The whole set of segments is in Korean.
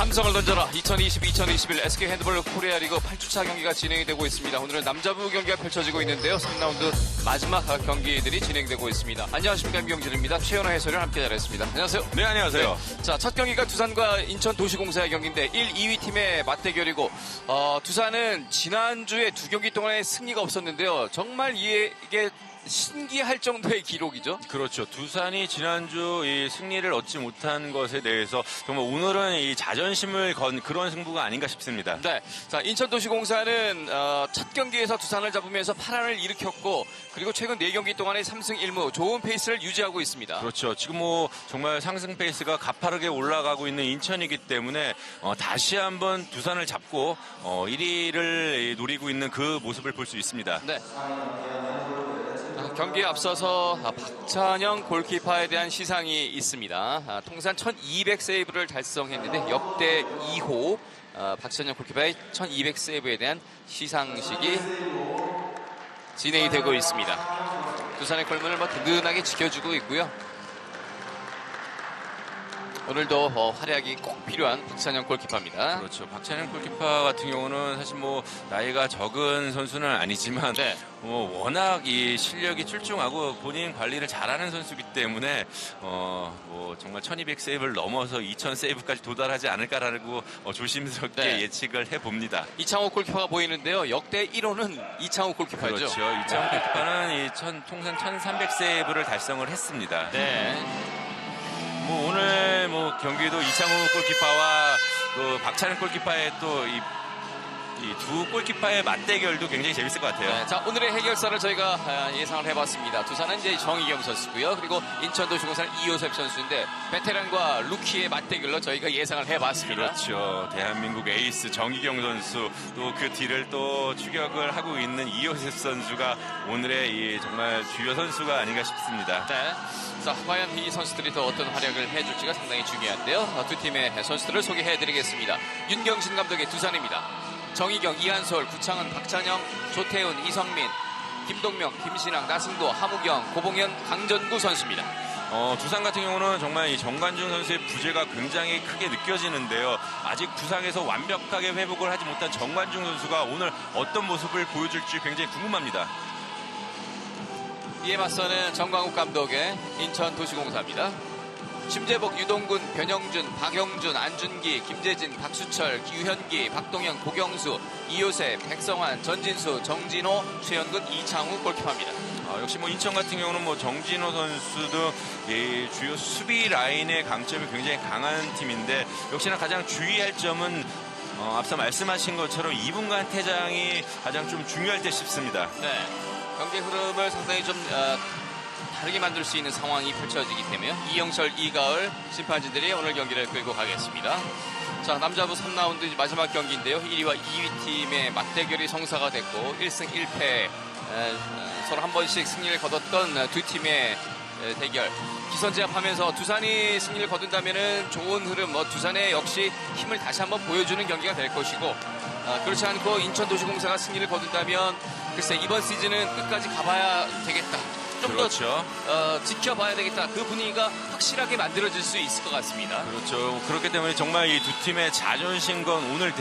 함성을 던져라 2020-2021 SK 핸드볼 코리아 리그 8주차 경기가 진행이 되고 있습니다. 오늘은 남자부 경기가 펼쳐지고 있는데요. 3라운드 마지막 경기들이 진행되고 있습니다. 안녕하십니까, 임경진입니다. 최연아 해설위원 함께 잘했습니다. 안녕하세요. 네, 안녕하세요. 네. 자, 첫 경기가 두산과 인천도시공사의 경기인데 1, 2위 팀의 맞대결이고 두산은 지난주에 두 경기 동안에 승리가 없었는데요. 정말 이게 신기할 정도의 기록이죠. 그렇죠. 두산이 지난주 이 승리를 얻지 못한 것에 대해서 정말 오늘은 이 자존심을 건 그런 승부가 아닌가 싶습니다. 네. 자, 인천도시공사는 첫 경기에서 두산을 잡으면서 8안을 일으켰고 그리고 최근 4경기 동안의 3승 1무 좋은 페이스를 유지하고 있습니다. 그렇죠. 지금 뭐 정말 상승 페이스가 가파르게 올라가고 있는 인천이기 때문에 다시 한번 두산을 잡고 1위를 노리고 있는 그 모습을 볼 수 있습니다. 네. 경기에 앞서서 박찬영 골키퍼에 대한 시상이 있습니다. 통산 1200 세이브를 달성했는데 역대 2호 박찬영 골키퍼의 1200 세이브에 대한 시상식이 진행이 되고 있습니다. 두산의 골문을 든든하게 지켜주고 있고요. 오늘도 활약이 꼭 필요한 박찬영 골키퍼입니다. 그렇죠. 박찬영 골키퍼 같은 경우는 사실 뭐 나이가 적은 선수는 아니지만 네. 워낙 이 실력이 출중하고 본인 관리를 잘하는 선수이기 때문에 뭐 정말 1200 세이브를 넘어서 2000 세이브까지 도달하지 않을까라고 조심스럽게 네. 예측을 해봅니다. 이창호 골키퍼가 보이는데요. 역대 1호는 이창호 골키퍼죠. 그렇죠. 이창호 골키퍼는 통산 1300 세이브를 달성을 했습니다. 네. 뭐 오늘 뭐 경기도 이창호 골키퍼와 또 박찬영 골키퍼의 또 이 두 골키퍼의 맞대결도 굉장히 재밌을 것 같아요. 네, 자, 오늘의 해결사를 저희가 예상을 해봤습니다. 두산은 이제 정희경 선수고요. 그리고 인천도시공사는 이효셉 선수인데 베테랑과 루키의 맞대결로 저희가 예상을 해봤습니다. 그렇죠. 대한민국 에이스 정희경 선수 또 그 뒤를 또 추격을 하고 있는 이효셉 선수가 오늘의 이 정말 주요 선수가 아닌가 싶습니다. 네. 자, 과연 이 선수들이 더 어떤 활약을 해줄지가 상당히 중요한데요. 두 팀의 선수들을 소개해드리겠습니다. 윤경신 감독의 두산입니다. 정희경, 이한솔, 구창은, 박찬영, 조태훈, 이성민, 김동명, 김신앙, 나승도, 하무경, 고봉현, 강전구 선수입니다. 두산 같은 경우는 정말 이 정관중 선수의 부재가 굉장히 크게 느껴지는데요. 아직 부상에서 완벽하게 회복을 하지 못한 정관중 선수가 오늘 어떤 모습을 보여줄지 굉장히 궁금합니다. 이에 맞서는 정광욱 감독의 인천도시공사입니다. 심재복, 유동근, 변영준, 박영준, 안준기, 김재진, 박수철, 유현기, 박동현, 고경수, 이효셉, 백성환, 전진수, 정진호, 최현근, 이창우 골키퍼입니다. 역시 뭐 인천 같은 경우는 뭐 정진호 선수도 이 주요 수비 라인의 강점이 굉장히 강한 팀인데 역시나 가장 주의할 점은 앞서 말씀하신 것처럼 2분간 퇴장이 가장 좀 중요할 때 싶습니다. 네, 경기 흐름을 상당히 좀 다르게 만들 수 있는 상황이 펼쳐지기 때문에 이영철, 이가을 심판진들이 오늘 경기를 끌고 가겠습니다. 자, 남자부 3라운드 마지막 경기인데요. 1위와 2위 팀의 맞대결이 성사가 됐고 1승 1패 서로 한 번씩 승리를 거뒀던 두 팀의 대결. 기선제압하면서 두산이 승리를 거둔다면 좋은 흐름, 두산의 역시 힘을 다시 한번 보여주는 경기가 될 것이고 그렇지 않고 인천도시공사가 승리를 거둔다면 글쎄 이번 시즌은 끝까지 가봐야 되겠다. 좀 그렇죠. 더 지켜봐야 되겠다. 그 분위기가 확실하게 만들어질 수 있을 것 같습니다. 그렇죠. 그렇기 때문에 정말 이 두 팀의 자존심건 오늘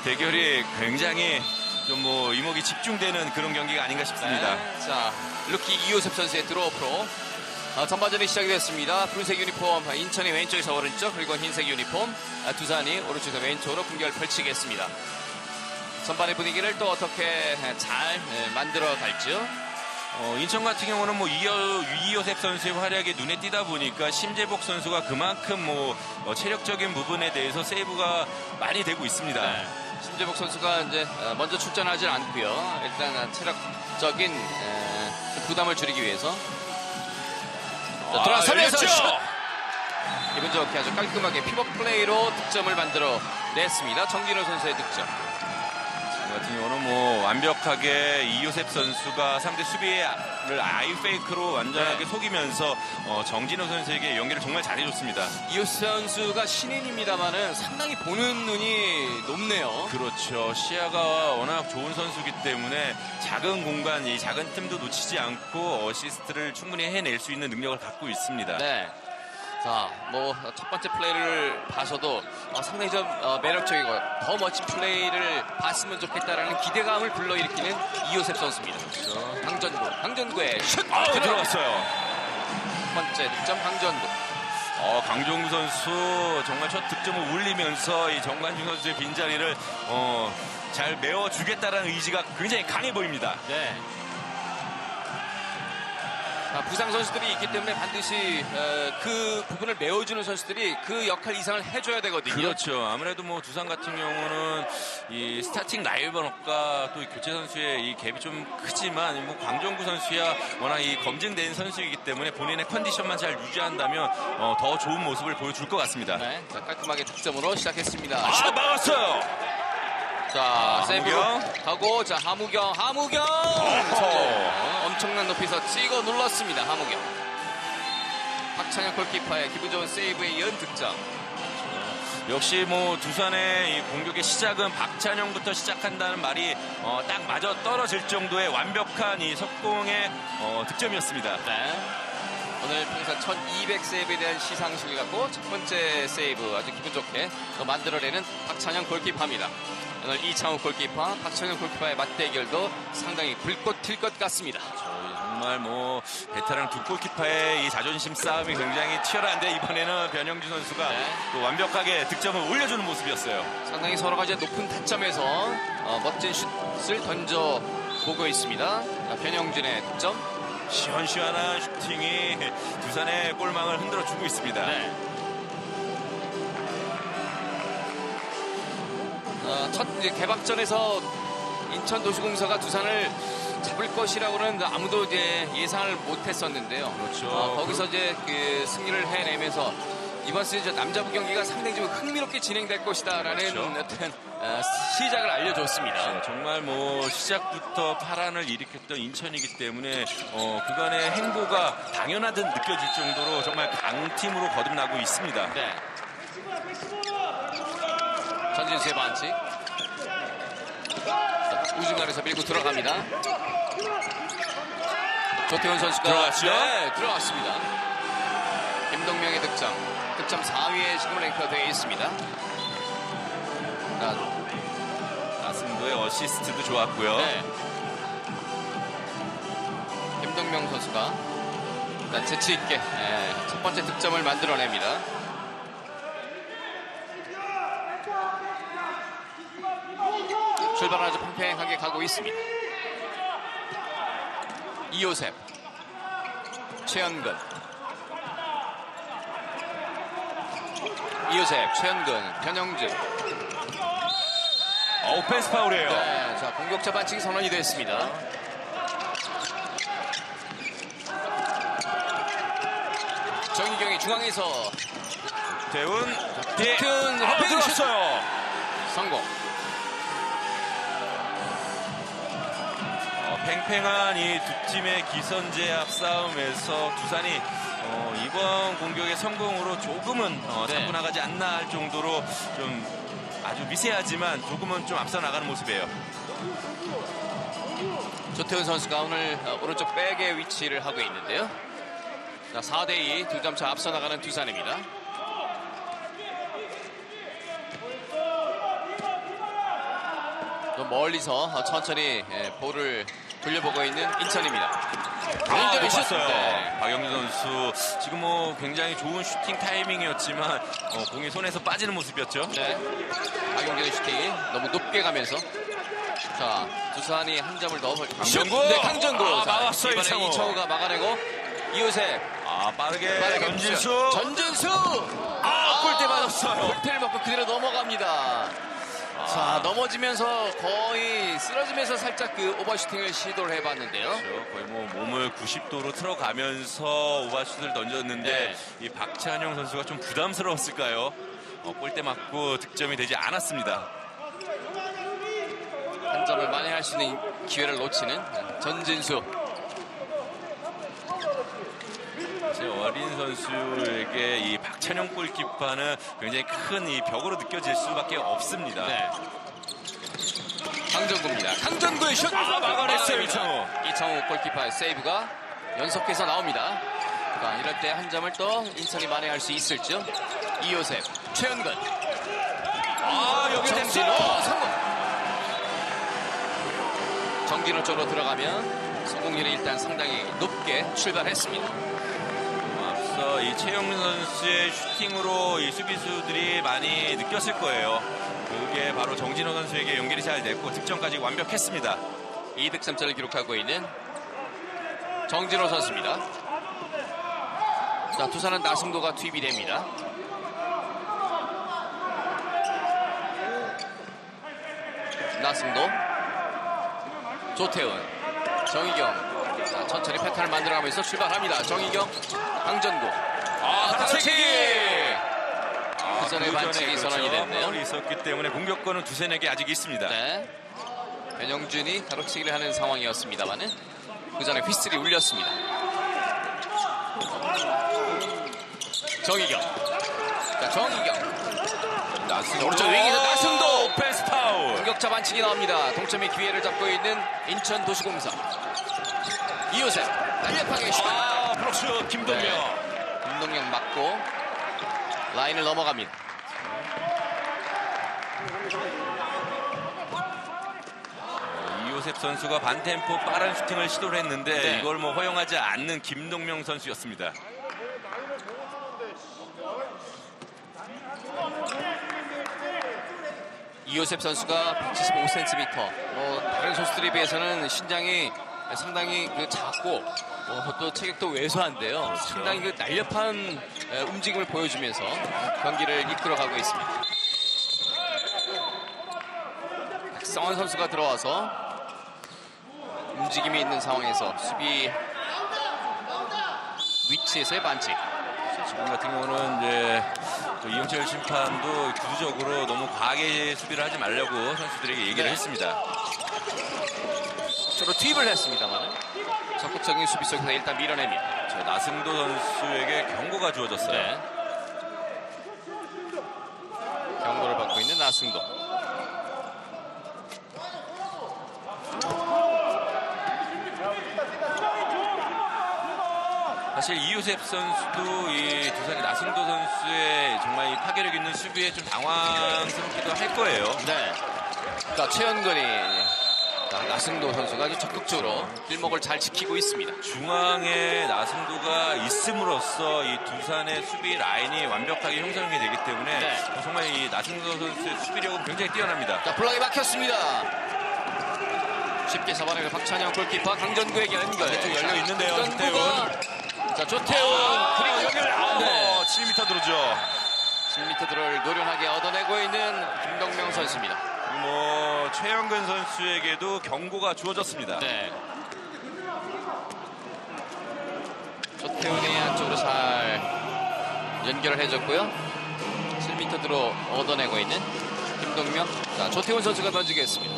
대결이 굉장히 좀 뭐 이목이 집중되는 그런 경기가 아닌가 싶습니다. 네. 자, 루키 이효셉 선수의 드로우 프로. 전반전이 시작이 됐습니다. 붉은색 유니폼 인천이 왼쪽에서 오른쪽, 그리고 흰색 유니폼 두산이 오른쪽에서 왼쪽으로 공격을 펼치겠습니다. 전반의 분위기를 또 어떻게 잘 만들어 갈지요? 인천 같은 경우는 뭐 이효셉 선수의 활약이 눈에 띄다 보니까 심재복 선수가 그만큼 뭐 체력적인 부분에 대해서 세이브가 많이 되고 있습니다. 네. 심재복 선수가 이제 먼저 출전하지 않고요. 일단 체력적인 부담을 줄이기 위해서 돌아서면서 슛! 기분 좋게 아주 깔끔하게 피벗 플레이로 득점을 만들어 냈습니다. 정진호 선수의 득점. 같은 경우는 뭐 완벽하게 이효셉 선수가 상대 수비를 아이 페이크로 완전하게 속이면서 정진호 선수에게 연기를 정말 잘해줬습니다. 이효셉 선수가 신인입니다만은 상당히 보는 눈이 높네요. 그렇죠. 시야가 워낙 좋은 선수이기 때문에 작은 공간, 이 작은 틈도 놓치지 않고 어시스트를 충분히 해낼 수 있는 능력을 갖고 있습니다. 네. 자, 뭐 첫 번째 플레이를 봐서도 상당히 좀 매력적이고 더 멋진 플레이를 봤으면 좋겠다라는 기대감을 불러일으키는 이요셉 선수입니다. 그렇죠. 강전구의 슛! 들어갔어요. 첫 번째 득점 강전구. 강정구 선수 정말 첫 득점을 올리면서 이 정관중 선수의 빈자리를 잘 메워주겠다라는 의지가 굉장히 강해 보입니다. 네. 부상 선수들이 있기 때문에 반드시 그 부분을 메워주는 선수들이 그 역할 이상을 해줘야 되거든요. 그렇죠. 아무래도 뭐 두산 같은 경우는 이 스타팅 라이벌과 또 교체 선수의 이 갭이 좀 크지만 뭐 강정구 선수야 워낙 이 검증된 선수이기 때문에 본인의 컨디션만 잘 유지한다면 더 좋은 모습을 보여줄 것 같습니다. 네, 자, 깔끔하게 득점으로 시작했습니다. 막았어요. 자, 세이브로 하무경. 가고, 자, 하무경. 엄청난 높이서 찍어 눌렀습니다. 하무경. 박찬혁 골키퍼의 기분 좋은 세이브에 이은 득점. 역시 뭐 두산의 이 공격의 시작은 박찬영부터 시작한다는 말이 딱 맞아 떨어질 정도의 완벽한 이 석공의 득점이었습니다. 네. 오늘 평산 1200 세이브에 대한 시상식을 갖고 첫 번째 세이브 아주 기분 좋게 만들어내는 박찬영 골키퍼입니다. 오늘 이창욱 골키퍼, 박찬영 골키퍼의 맞대결도 상당히 불꽃 튈 것 같습니다. 정말 뭐 베테랑 두 골키퍼의 이 자존심 싸움이 굉장히 치열한데 이번에는 변영준 선수가 네. 또 완벽하게 득점을 올려주는 모습이었어요. 상당히 서로 가지 높은 타점에서 멋진 슛을 던져 보고 있습니다. 자, 변영준의 득점. 시원시원한 슈팅이 두산의 골망을 흔들어주고 있습니다. 네. 첫 이제 개막전에서 인천도시공사가 두산을 잡을 것이라고는 아무도 이제 예상을 못했었는데요. 그렇죠. 거기서 이제 그 승리를 해내면서 이번 시즌 남자부 경기가 상당히 좀 흥미롭게 진행될 것이다라는 그렇죠. 어떤 시작을 알려줬습니다. 정말 뭐 시작부터 파란을 일으켰던 인천이기 때문에 그간의 행보가 당연하듯 느껴질 정도로 정말 강팀으로 거듭나고 있습니다. 네. 전진수의 반칙. 우중간에서 밀고 들어갑니다. 조태훈 선수가 들어갔죠? 네, 들어갔습니다. 김동명의 득점 4위에 지금 랭크되어 있습니다. 나승도의 어시스트도 좋았고요. 네. 김동명 선수가 재치 있게 첫 번째 득점을 만들어냅니다. 출발은 아주 팽팽하게 가고 있습니다. 이요셉, 최현근, 변영준. 오펜스 파울이에요. 네, 자, 공격자 반칙이 선언이 됐습니다. 정희경이 중앙에서 대훈 들어왔어요. 성공. 팽팽한 이 두 팀의 기선제압 싸움에서 두산이 이번 공격의 성공으로 조금은 잡고 나가지 않나 할 정도로 좀 아주 미세하지만 조금은 좀 앞서 나가는 모습이에요. 조태훈 선수가 오늘 오른쪽 백에 위치를 하고 있는데요. 자, 4대2 2점 차 앞서 나가는 두산입니다. 또 멀리서 천천히 볼을 돌려보고 있는 인천입니다. 놓쳤어요. 네. 박영준 선수 지금 뭐 굉장히 좋은 슈팅 타이밍이었지만 공이 손에서 빠지는 모습이었죠. 네. 박용진의 슈팅이 너무 높게 가면서 자, 두산이 한 점을 넣어 강정구! 네, 강정구. 막았어요, 이번에 이창호가 막아내고 이요셉 빠르게 전진수. 골대 맞았어요. 골대를 맞고 그대로 넘어갑니다. 자, 넘어지면서 거의 쓰러지면서 살짝 그 오버슈팅을 시도를 해봤는데요. 그렇죠. 거의 뭐 몸을 90도로 틀어가면서 오버슛을 던졌는데 네. 이 박찬영 선수가 좀 부담스러웠을까요? 골대 맞고 득점이 되지 않았습니다. 한 점을 만회할 수 있는 기회를 놓치는 전진수. 어린 선수에게 이 박찬영 골키퍼는 굉장히 큰 이 벽으로 느껴질 수밖에 없습니다. 네. 강정구입니다. 강정구의 슛! 막아냈어요, 이창호 골키퍼의 세이브가 연속해서 나옵니다. 자, 이럴 때 한 점을 또 인천이 만회할 수 있을죠. 이요셉, 최은근. 여기 정진호 됐어. 성공. 정진호 쪽으로 들어가면 성공률이 일단 상당히 높게 출발했습니다. 앞서 이 최영민 선수의 슈팅으로 이 수비수들이 많이 느꼈을 거예요. 그게 바로 정진호 선수에게 연결이 잘 됐고 득점까지 완벽했습니다. 2득점차를 기록하고 있는 정진호 선수입니다. 자, 두산은 나승도가 투입이 됩니다. 나승도, 조태훈, 정희경. 자, 천천히 패턴을 만들어가면서 출발합니다. 정희경, 강전구. 반칙이! 그 전에 반칙이 선언이 됐네요. 파울이 있었기 때문에 공격권은 두산에게 아직 있습니다. 네. 변영준이 가로치기를 하는 상황이었습니다만은 그 전에 휘슬이 울렸습니다. 정희경. 자, 정희경. 오른쪽 윙에서 나승도. 오펜스 파울. 공격자 반칙이 나옵니다. 동점의 기회를 잡고 있는 인천 도시공사. 이요셉 날렵하게 슛. 프록스 김동명. 네. 김동명 맞고 라인을 넘어갑니다. 이요셉 선수가 반템포 빠른 슈팅을 시도를 했는데 네. 이걸 뭐 허용하지 않는 김동명 선수였습니다. 이요셉 선수가 175cm. 다른 선수들에 비해서는 신장이 상당히 작고 또 체격도 왜소한데요. 그렇죠. 상당히 날렵한 움직임을 보여주면서 경기를 이끌어가고 있습니다. 박성원 선수가 들어와서 움직임이 있는 상황에서 수비 위치에서의 반칙. 지금 같은 경우는 이제 또 이영철 심판도 구조적으로 너무 과하게 수비를 하지 말라고 선수들에게 얘기를 네. 했습니다. 서로 투입을 했습니다만 적극적인 수비 속에서 일단 밀어냅니다. 저 나승도 선수에게 경고가 주어졌어요. 네. 경고를 받고 있는 나승도. 사실 이요셉 선수도 이 두산의 나승도 선수의 정말 이 파괴력 있는 수비에 좀 당황스럽기도 할 거예요. 네. 자, 최현근이 나승도 선수가 아주 적극적으로 길목을 잘 지키고 있습니다. 중앙에 나승도가 있음으로써 이 두산의 수비 라인이 완벽하게 형성이 되기 때문에 네. 정말 이 나승도 선수의 수비력은 굉장히 뛰어납니다. 자, 블락이 막혔습니다. 쉽게 잡아내는 박찬영 골키퍼 강전구에게 연결. 좀 열려 있는데요, 강전구가. 자, 조태훈. 그리고 여기를 네. 7m 들어오죠. 7m 드를 노련하게 얻어내고 있는 김동명 선수입니다. 뭐 최영근 선수에게도 경고가 주어졌습니다. 네. 조태훈이 안쪽으로 잘 연결을 해줬고요. 7m 드로 얻어내고 있는 김동명. 자, 조태훈 선수가 던지겠습니다.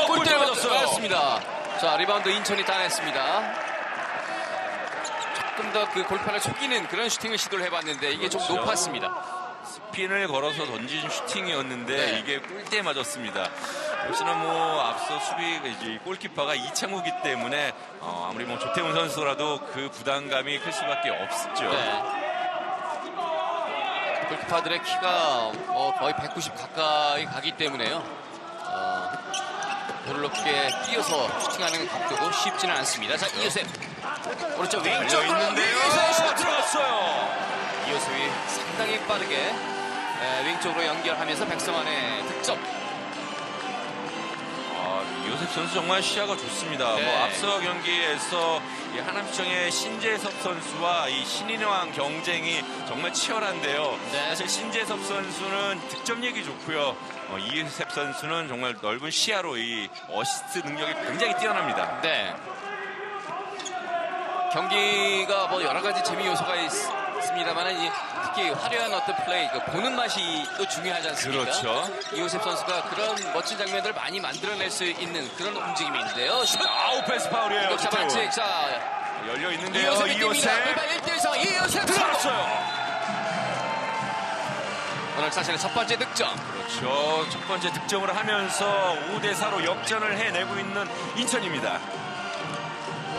골대를 맞았습니다. 자, 리바운드 인천이 따냈습니다. 조금 더 그 골판을 속이는 그런 슈팅을 시도를 해봤는데 이게 좀 그렇죠. 높았습니다. 스핀을 걸어서 던진 슈팅이었는데 네. 이게 골대에 맞았습니다. 역시나 뭐 앞서 수비 이제 골키퍼가 이창우기 때문에 아무리 뭐 조태훈 선수라도 그 부담감이 클 수밖에 없죠. 네. 골키퍼들의 키가 거의 190 가까이 가기 때문에요. 볼을 높게 뛰어서 슈팅하는 각도도 쉽지는 않습니다. 자, 이요셉 오른쪽 왼쪽 있는데요. 슛 들어갔어요. 이요셉이 상당히 빠르게 윙쪽으로 연결하면서 백성환의 득점. 이요셉 선수 정말 시야가 좋습니다. 네. 뭐 앞서 경기에서 이 하남시청의 신재섭 선수와 이 신인왕 경쟁이 정말 치열한데요. 네. 사실 신재섭 선수는 득점력이 좋고요. 이요셉 선수는 정말 넓은 시야로 이 어시스트 능력이 굉장히 뛰어납니다. 네. 경기가 뭐 여러 가지 재미 요소가 있습니다만 특히 화려한 어떤 플레이, 보는 맛이 또 중요하지 않습니까? 그렇죠. 이요셉 선수가 그런 멋진 장면들을 많이 만들어낼 수 있는 그런 움직임인데요. 슛! 오펜스 파울이에요. 공격자 반칙. 자, 열려 있는데요. 이요셉이 뜁니다. 이요셉 골반 1대1 상황. 이요셉 들어갔어요. 오늘 자신의 첫 번째 득점. 그렇죠. 첫 번째 득점을 하면서 5대4로 역전을 해내고 있는 인천입니다.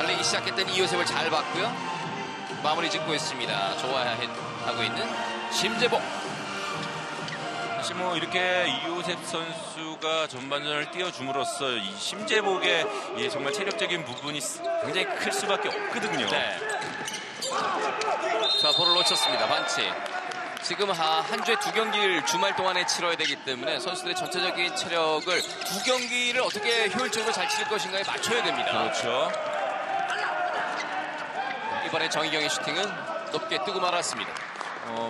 달리기 시작했던 이요셉을 잘 봤고요. 마무리 짓고 있습니다. 좋아하고 있는 심재복. 사실 뭐 이렇게 이호셉 선수가 전반전을 띄워줌으로써 이 심재복의 정말 체력적인 부분이 굉장히 클 수밖에 없거든요. 네. 자, 볼을 놓쳤습니다. 반칙. 지금 한 주에 2경기를 주말 동안에 치러야 되기 때문에 선수들의 전체적인 체력을 2경기를 어떻게 효율적으로 잘 칠 것인가에 맞춰야 됩니다. 그렇죠. 이번에 정희경의 슈팅은 높게 뜨고 말았습니다.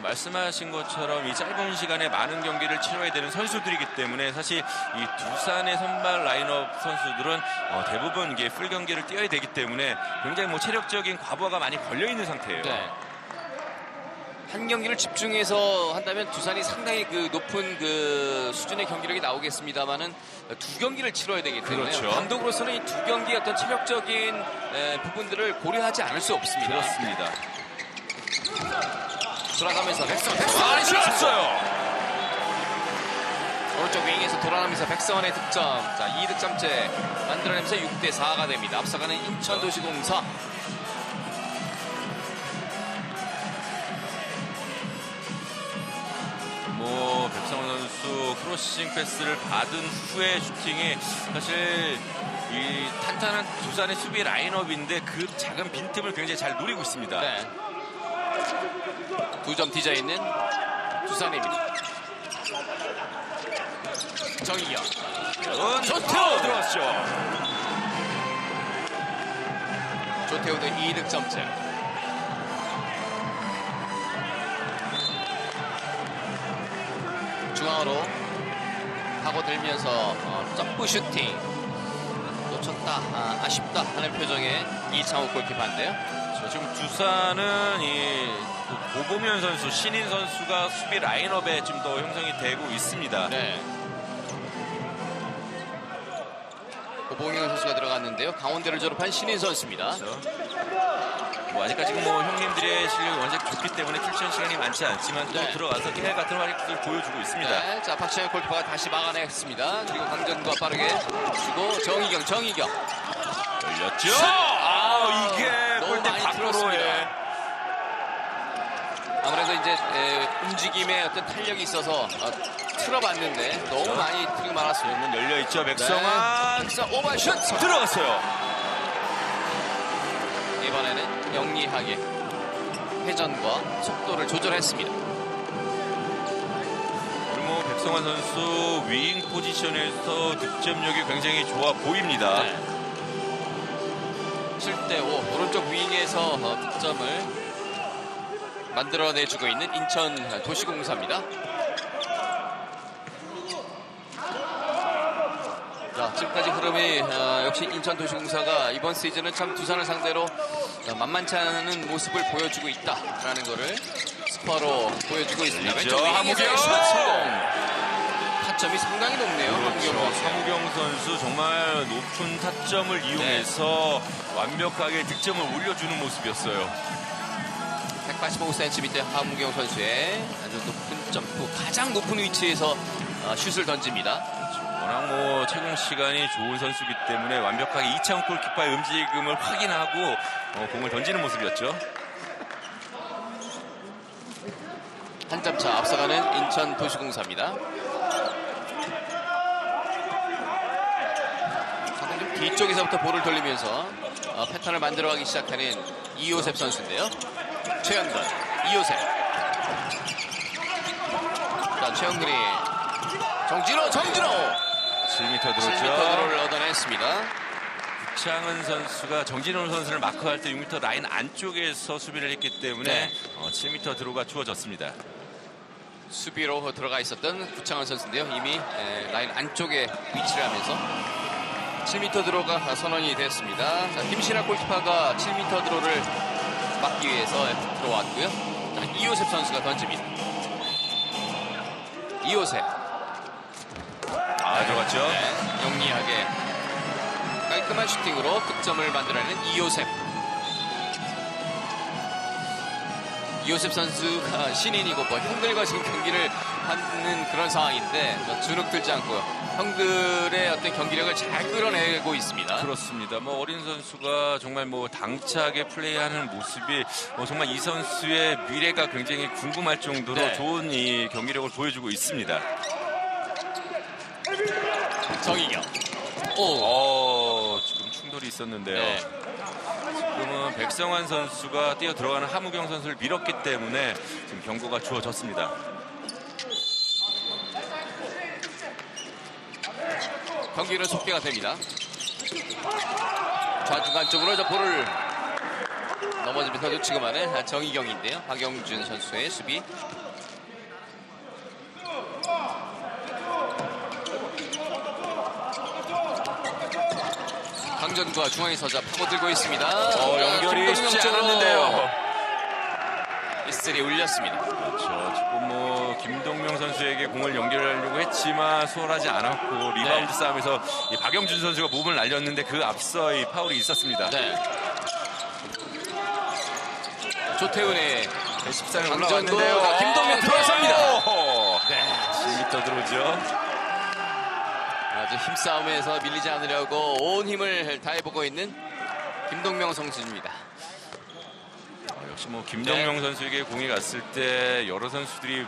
말씀하신 것처럼 이 짧은 시간에 많은 경기를 치러야 되는 선수들이기 때문에 사실 이 두산의 선발 라인업 선수들은 대부분 이게 풀 경기를 뛰어야 되기 때문에 굉장히 뭐 체력적인 과부하가 많이 걸려 있는 상태예요. 네. 한 경기를 집중해서 한다면 두산이 상당히 그 높은 그 수준의 경기력이 나오겠습니다만은 2경기를 치러야 되기 때문에 그렇죠. 감독으로서는 이 2경기의 어떤 체력적인 부분들을 고려하지 않을 수 없습니다. 그렇습니다. 돌아가면서 백성원 쳤어요. 오른쪽 윙에서 돌아가면서 백성원의 득점. 자, 2득점째 만들어내면서 6대4가 됩니다. 앞서가는 인천도시공사. 뭐 백성원 선수 크로싱 패스를 받은 후에 슈팅이 사실 이 탄탄한 두산의 수비 라인업인데 그 작은 빈틈을 굉장히 잘 노리고 있습니다. 네. 2점 뒤져 있는 두산입니다. 정희경. 조태호 들어왔죠. 조태호도 2득점째. 중앙으로 파고들면서 점프 슈팅. 놓쳤다. 아쉽다 하는 표정의 이창욱 골키퍼인데요. 지금 두산은 이 고보면 선수, 신인 선수가 수비 라인업에 좀 더 형성이 되고 있습니다. 네. 고봉영 선수가 들어갔는데요. 강원대를 졸업한 신인 선수입니다. 그렇죠. 뭐 아직까지 뭐 형님들의 실력이 워낙 좋기 때문에 출전 시간이 많지 않지만 또 네. 들어가서 깨알 같은 활약을 보여주고 있습니다. 네, 자, 박시영 골키퍼가 다시 막아냈습니다. 그리고 강정과 빠르게 주고 정희경. 열렸죠? 이게 너무 골대 많이 밖으로 틀었습니다. 아무래도 이제 움직임에 어떤 탄력이 있어서 틀어봤는데 너무 많이 틀고 말았습니다. 열려있죠. 백성환 오버슛 들어갔어요. 이번에는 영리하게 회전과 속도를 조절했습니다. 그리고 뭐 백성환 선수 윙 포지션에서 득점력이 굉장히 좋아 보입니다. 네. 7대5 오른쪽 윙에서 득점을 만들어내주고 있는 인천 도시공사입니다. 자, 지금까지 흐름이 역시 인천 도시공사가 이번 시즌은 참 두산을 상대로 만만치 않은 모습을 보여주고 있다라는 거를 스코어로 보여주고 있습니다. 왼쪽 윙에서 슛 성공. 타점이 상당히 높네요. 그렇죠. 하무경 선수 정말 높은 타점을 이용해서 완벽하게 득점을 올려주는 모습이었어요. 185cm 하무경 선수의 아주 높은 점프, 가장 높은 위치에서 슛을 던집니다. 워낙 뭐 채공 시간이 좋은 선수이기 때문에 완벽하게 이창욱 골키퍼의 움직임을 확인하고 공을 던지는 모습이었죠. 한 점 차 앞서가는 인천 도시공사입니다. 상당히 좀 뒤쪽에서부터 볼을 돌리면서 패턴을 만들어가기 시작하는 이호셉 선수인데요. 최영근, 이호셉. 자, 최영근이 정진호 7m 들었죠. 7m를 얻어냈습니다. 구창은 선수가 정진호 선수를 마크할 때 6m 라인 안쪽에서 수비를 했기 때문에 7m 드로우가 주어졌습니다. 수비로 들어가 있었던 구창원 선수인데요. 이미 라인 안쪽에 위치를 하면서 7m 드로우가 선언이 됐습니다. 자, 김신학 골키퍼가 7m 드로우를 막기 위해서 들어왔고요. 자, 이호셉 선수가 던집니다. 이호셉. 들어갔죠. 네, 영리하게 깔끔한 슈팅으로 득점을 만들어내는 이호셉. 이호셉 선수가 신인이고 뭐 형들과 지금 경기를 하는 그런 상황인데 주눅 들지 않고 형들의 어떤 경기력을 잘 끌어내고 있습니다. 그렇습니다. 뭐 어린 선수가 정말 뭐 당차게 플레이하는 모습이 정말 이 선수의 미래가 굉장히 궁금할 정도로 네. 좋은 이 경기력을 보여주고 있습니다. 정희경. 지금 충돌이 있었는데요. 네. 지금은 백성환 선수가 뛰어 들어가는 하무경 선수를 밀었기 때문에 지금 경고가 주어졌습니다. 경기는 속개가 됩니다. 좌중간 쪽으로 저 볼을 넘어지면서 놓치고 마는 정희경인데요. 박영준 선수의 수비. 강전구가 중앙에 서자 파고들고 있습니다. 연결이 쉽지 않았는데요. 이슬이 울렸습니다. 그렇죠. 지금 뭐 김동명 선수에게 공을 연결하려고 했지만 수월하지 않았고 리바운드 싸움에서 이 박영준 선수가 몸을 날렸는데 그 앞서 이 파울이 있었습니다. 네. 조태훈의 14에 강전구 올라왔는데요. 김동명 들어섭니다. 네, 10m 들어오죠. 아주 힘싸움에서 밀리지 않으려고 온 힘을 다해보고 있는 김동명 선수입니다. 역시 뭐 김동명 선수에게 공이 갔을 때 여러 선수들이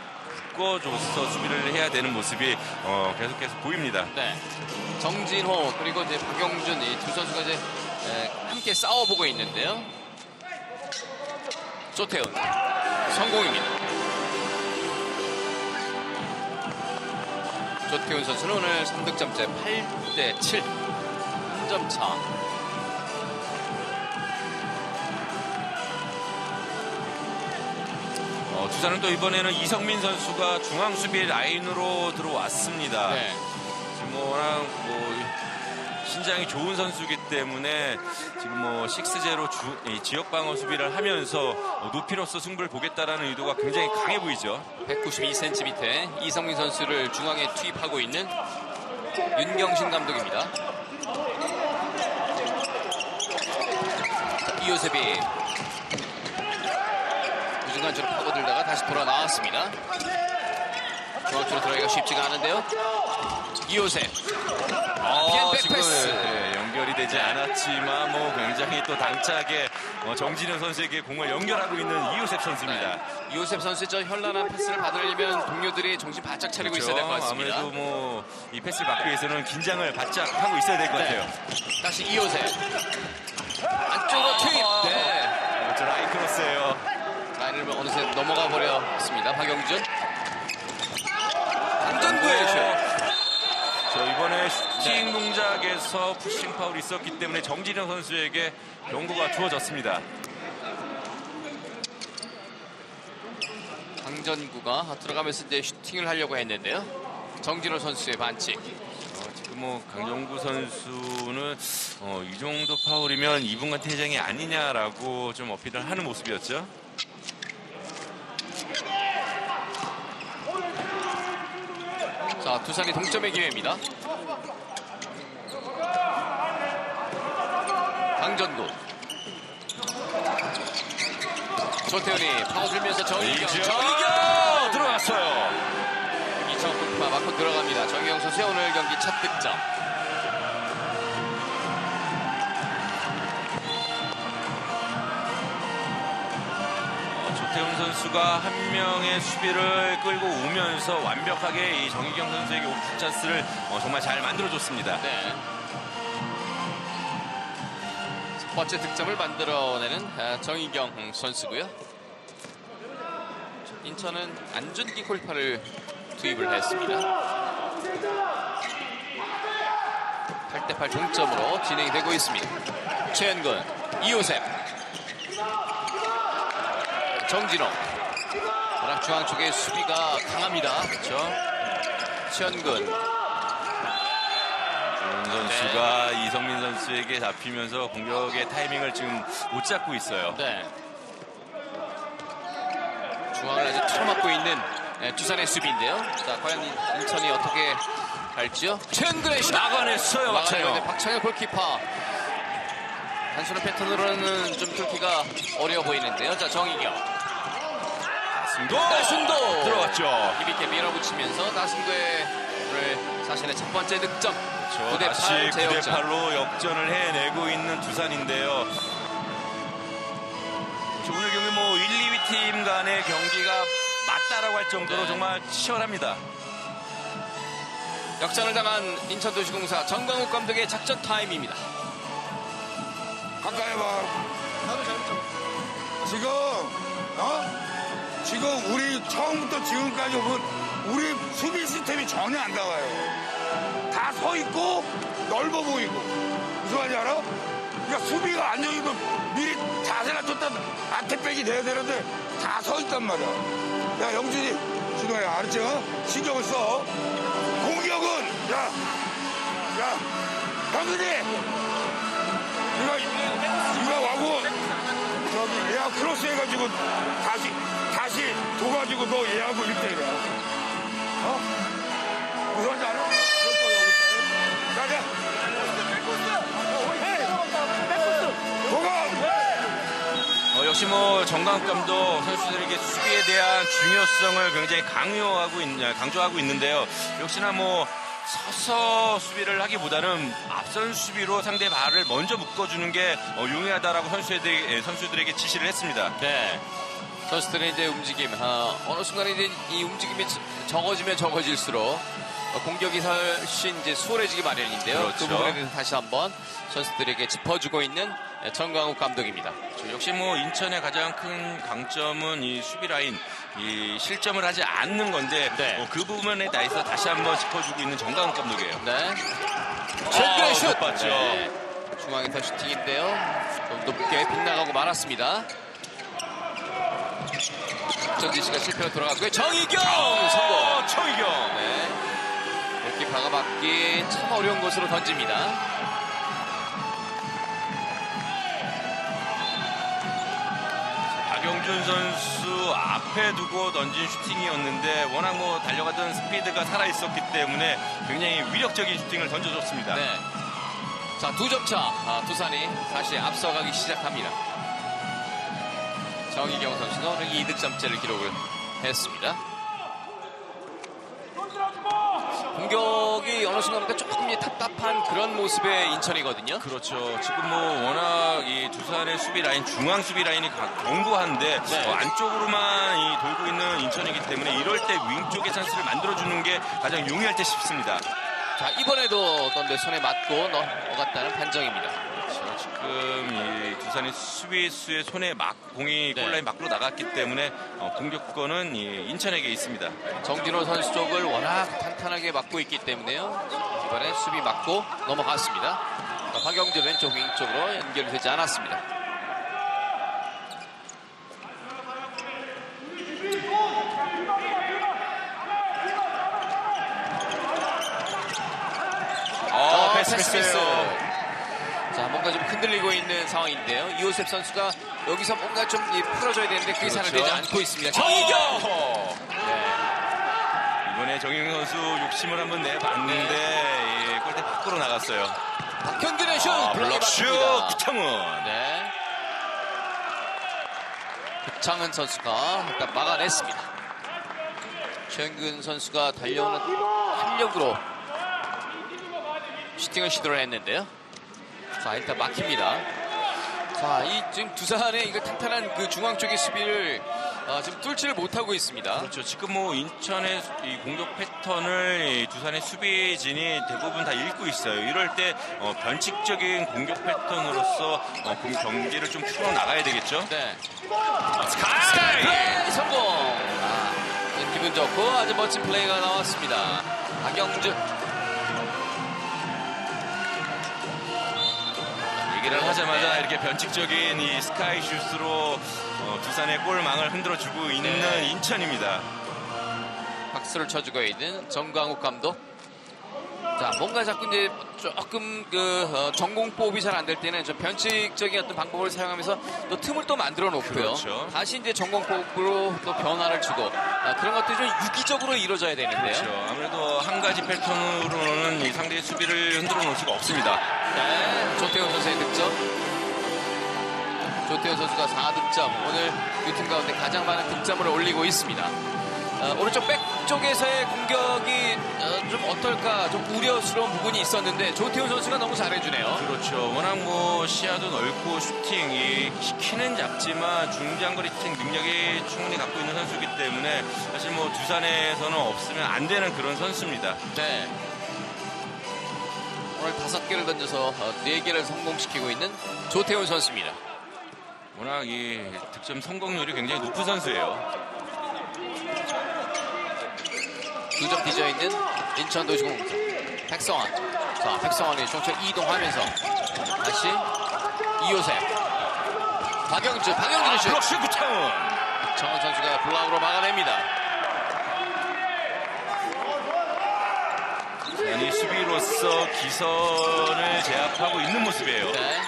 묶어줘서 수비를 해야 되는 모습이 계속해서 보입니다. 네. 정진호 그리고 이제 박영준 이 두 선수가 이제 함께 싸워보고 있는데요. 조태훈 성공입니다. 조태훈 선수는 오늘 3득점째 8대7 1점 차. 두산은 또 이번에는 이성민 선수가 중앙 수비 라인으로 들어왔습니다. 네. 지금 뭐 워낙 신장이 좋은 선수이기 때문에 지금 뭐 6제로 지역 방어 수비를 하면서 높이로서 승부를 보겠다라는 의도가 굉장히 강해 보이죠. 192cm 밑에 이성민 선수를 중앙에 투입하고 있는 윤경신 감독입니다. 이호셉이 우중간쪽으로 파고들다가 다시 돌아 나왔습니다. 중앙쪽으로 들어가기가 쉽지가 않은데요. 이호셉 지금 백패스. 연결이 되지 않았지만 뭐 굉장히 또 당차게 정진현 선수에게 공을 연결하고 있는 이호셉 선수입니다. 이호셉 선수의 저 현란한 패스를 받으려면 동료들이 정신 바짝 차리고 있어야 될 것 같습니다. 아무래도 뭐 이 패스를 막기 위해서는 긴장을 바짝 하고 있어야 될 것 같아요. 다시 이호셉 안쪽으로 투입. 네. 저 라인 크로스예요. 라인을 어느새 넘어가 버렸습니다. 박영준. 강전구의 슛. 이번에 슈팅 동작에서 푸싱 파울이 있었기 때문에 정진영 선수에게 경고가 주어졌습니다. 강전구가 들어가면서 이제 슈팅을 하려고 했는데요. 정진호 선수의 반칙. 지금 뭐 강정구 선수는 이 정도 파울이면 2분간 퇴장이 아니냐라고 좀 어필을 하는 모습이었죠. 자, 두산이 동점의 기회입니다. 강전구. 조태훈이 파고들면서 정희경. 들어갔어요. 이창호 골키퍼 맞고 들어갑니다. 정희경 선수의 오늘 경기 첫 득점. 조태훈 선수가 한 명의 수비를 끌고 오면서 완벽하게 이 정희경 선수에게 오픈 찬스를 정말 잘 만들어줬습니다. 네. 첫 번째 득점을 만들어내는 정희경 선수고요. 인천은 안준기 골키퍼를 투입을 했습니다. 8대8 동점으로 진행되고 있습니다. 최현근, 이호셉, 정진호. 워낙 중앙 쪽의 수비가 강합니다. 그렇죠? 최현근. 조은 선수가 이성민 선수에게 잡히면서 공격의 타이밍을 지금 못 잡고 있어요. 네. 중앙을 아주 틀어막고 있는 두산의 수비인데요. 자, 과연 인천이 어떻게 갈지요? 최은근의 슛! 막아냈어요, 박찬영. 박찬영 골키퍼. 단순한 패턴으로는 좀 뚫기가 어려워 보이는데요. 자, 정희경. 나승도 나승도 들어갔죠. 힘있게 밀어붙이면서 나승도의 오늘 자신의 첫 번째 득점. 9대8 다시 9대 재역전. 8로 역전을 해내고 있는 두산인데요. 오늘 경기 뭐 1, 2위 팀 간의 경기가 맞다라고 할 정도로 네. 정말 치열합니다. 역전을 당한 인천도시공사 정광욱 감독의 작전 타임입니다. 가까이 봐. 지금 우리 처음부터 지금까지 보면 우리 수비 시스템이 전혀 안 나와요. 다 서 있고 넓어 보이고. 무슨 말인지 알아? 그러니까 수비가 안정이고 미리 자세가 쫓다 아태백이 돼야 되는데 다 서 있단 말이야. 야, 영준이, 진호야, 알았지? 신경을 써. 공격은, 영준이! 이거 와고, 저기, 얘하고 크로스 해가지고, 다시 둬가지고 너 얘하고 1대1이야. 무슨 말인지 알아? 자. 역시 뭐 정광욱 감독 선수들에게 수비에 대한 중요성을 굉장히 강조하고 있는데요. 역시나 뭐 서서 수비를 하기보다는 앞선 수비로 상대 발을 먼저 묶어주는 게 용이하다라고 선수들에게 지시를 했습니다. 네. 선수들의 이제 움직임, 어느 순간에 이제 이 움직임이 적어지면 적어질수록 공격이 훨씬 이제 수월해지기 마련인데요. 그렇죠. 그 부분에 대해서 다시 한번 선수들에게 짚어주고 있는 정광욱 감독입니다. 역시 뭐 인천의 가장 큰 강점은 이 수비 라인, 이 실점을 하지 않는 건데 네. 그 부분에 대해서 다시 한번 짚어주고 있는 정광욱 감독이에요. 네. 최근의 슛! 못 봤죠. 네. 중앙에서 슈팅인데요. 좀 높게 빗나가고 말았습니다. 전지시가 실패로 돌아갔고요. 정희경! 성공! 정희경! 네. 골키퍼가 막기 참 어려운 곳으로 던집니다. 박영준 선수 앞에 두고 던진 슈팅이었는데 워낙 뭐 달려가던 스피드가 살아있었기 때문에 굉장히 위력적인 슈팅을 던져줬습니다. 네. 자, 2점 차. 두산이 다시 앞서가기 시작합니다. 정희경 선수가 오늘 2득점째를 기록을 했습니다. 공격이 어느 순간부터 조금 답답한 그런 모습의 인천이거든요. 그렇죠. 지금 뭐 워낙 이 두산의 수비 라인, 중앙 수비 라인이 견고한데 네. 안쪽으로만 돌고 있는 인천이기 때문에 이럴 때 윙 쪽의 찬스를 만들어주는 게 가장 용이할 때 싶습니다. 자, 이번에도 던데 손에 맞고 넘어갔다는 판정입니다. 그렇죠. 지금 이 두산의 수비수의 손에 공이 네. 골라인 밖으로 나갔기 때문에 공격권은 인천에게 있습니다. 정진호 선수 쪽을 워낙 탄탄하게 막고 있기 때문에요. 이번에 수비 맞고 넘어갔습니다. 자, 박영재 왼쪽 윙 쪽으로 연결되지 않았습니다. 패스. 자, 뭔가 좀 흔들리고 있는 상황인데요. 이호셉 선수가 여기서 뭔가 좀 풀어줘야 되는데 그게 잘 그렇죠. 되지 않고 있습니다. 정희경! 이번에 정희경 선수 욕심을 한번 내봤는데 골대 밖으로 나갔어요. 박현근의 슛! 블록이 블록슛 맞습니다. 구창훈. 네. 구창훈 선수가 일단 막아냈습니다. 최은근 선수가 달려오는 합력으로 슈팅을 시도를 했는데요. 자, 일단 막힙니다. 자, 지금 두산의 이거 탄탄한 그 중앙 쪽의 수비를 지금 뚫지를 못하고 있습니다. 그렇죠. 지금 뭐 인천의 이 공격 패턴을 이 두산의 수비진이 대부분 다 읽고 있어요. 이럴 때 변칙적인 공격 패턴으로서 경기를 좀 풀어 나가야 되겠죠. 네. 스카이! 플레이 성공! 기분 좋고 아주 멋진 플레이가 나왔습니다. 박영준. 얘기를 하자마자 이렇게 변칙적인 이 스카이 슛으로 두산의 골망을 흔들어주고 있는 네. 인천입니다. 박수를 쳐주고 있는 정광욱 감독. 자, 뭔가 자꾸 이제 조금 전공법이 잘 안 될 때는 좀 변칙적인 어떤 방법을 사용하면서 또 틈을 또 만들어 놓고요. 그렇죠. 다시 이제 전공법으로 또 변화를 주고 그런 것들이 좀 유기적으로 이루어져야 되는데요. 그렇죠. 아무래도 한 가지 패턴으로는 이 상대의 수비를 흔들어 놓을 수가 없습니다. 네, 조태훈 선수의 득점. 조태현 선수가 4득점, 오늘 두 팀 가운데 가장 많은 득점을 올리고 있습니다. 오른쪽 백 쪽에서의 공격이 좀 어떨까 좀 우려스러운 부분이 있었는데 조태현 선수가 너무 잘해주네요. 그렇죠. 워낙 뭐 시야도 넓고 슈팅, 이 키는 작지만 중장거리 슈팅 능력이 충분히 갖고 있는 선수이기 때문에 사실 뭐 두산에서는 없으면 안 되는 그런 선수입니다. 네. 오늘 5개를 던져서 4개를 성공시키고 있는 조태현 선수입니다. 워낙 이 득점 성공률이 굉장히 높은 선수예요. 2점 뒤져 있는 인천도시공사 백성환. 자, 백성환이 총체 이동하면서 다시 이호셉, 박영준의 슛. 블록슛 구창훈. 정원 선수가 블락으로 막아냅니다. 이 수비로서 기선을 제압하고 있는 모습이에요. 네.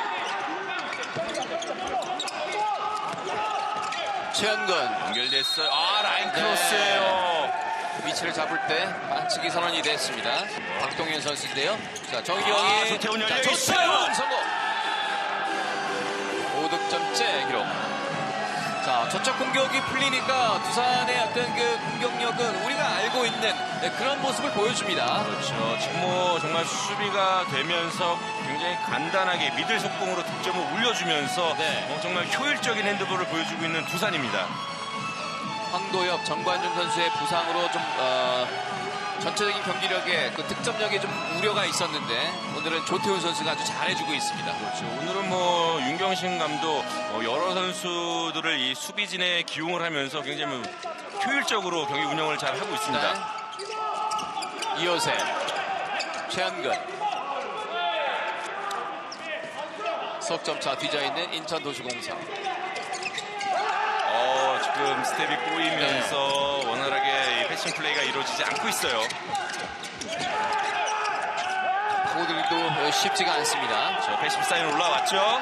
최현근 연결됐어요. 라인 네. 크로스예요. 위치를 잡을 때 반칙이 선언이 됐습니다. 박동현 선수인데요. 자, 정기영이 조태훈 열려 조태훈 있어요. 성공. 5득점째 기록. 자, 저쪽 공격이 풀리니까 두산의 어떤 그 공격력은 우리가 알고 있는 그런 모습을 보여줍니다. 그렇죠. 지금 뭐 정말 수비가 되면서 굉장히 간단하게 미들 속공으로 득점을 올려주면서 네. 정말 효율적인 핸드볼을 보여주고 있는 두산입니다. 황도엽, 정관중 선수의 부상으로 좀 전체적인 경기력에 그 득점력에 좀 우려가 있었는데 오늘은 조태훈 선수가 아주 잘해주고 있습니다. 그렇죠. 오늘은 뭐 윤경신 감독 여러 선수들을 이 수비진에 기용을 하면서 굉장히 뭐 효율적으로 경기 운영을 잘 하고 있습니다. 네. 이호셉, 최현근, 석점차 뒤져있는 인천도시공사. 지금 스텝이 꼬이면서 원활하게 이 패싱 플레이가 이루어지지 않고 있어요. 파고들기도 쉽지가 않습니다. 저 패싱 사인 올라왔죠.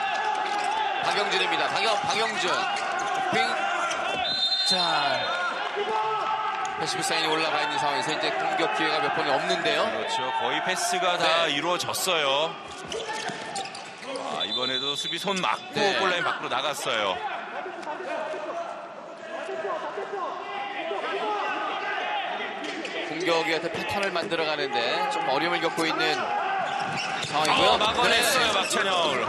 박영준입니다. 박영준. 빙. 자, 패시브 사인이 올라가 있는 상황에서 이제 공격 기회가 몇 번이 없는데요. 그렇죠. 거의 패스가 다 네. 이루어졌어요. 이번에도 수비 손 맞고 네. 골라인 밖으로 나갔어요. 공격의 어떤 패턴을 만들어가는데 좀 어려움을 겪고 있는 상황이고요. 막아냈어요. 네. 박찬영.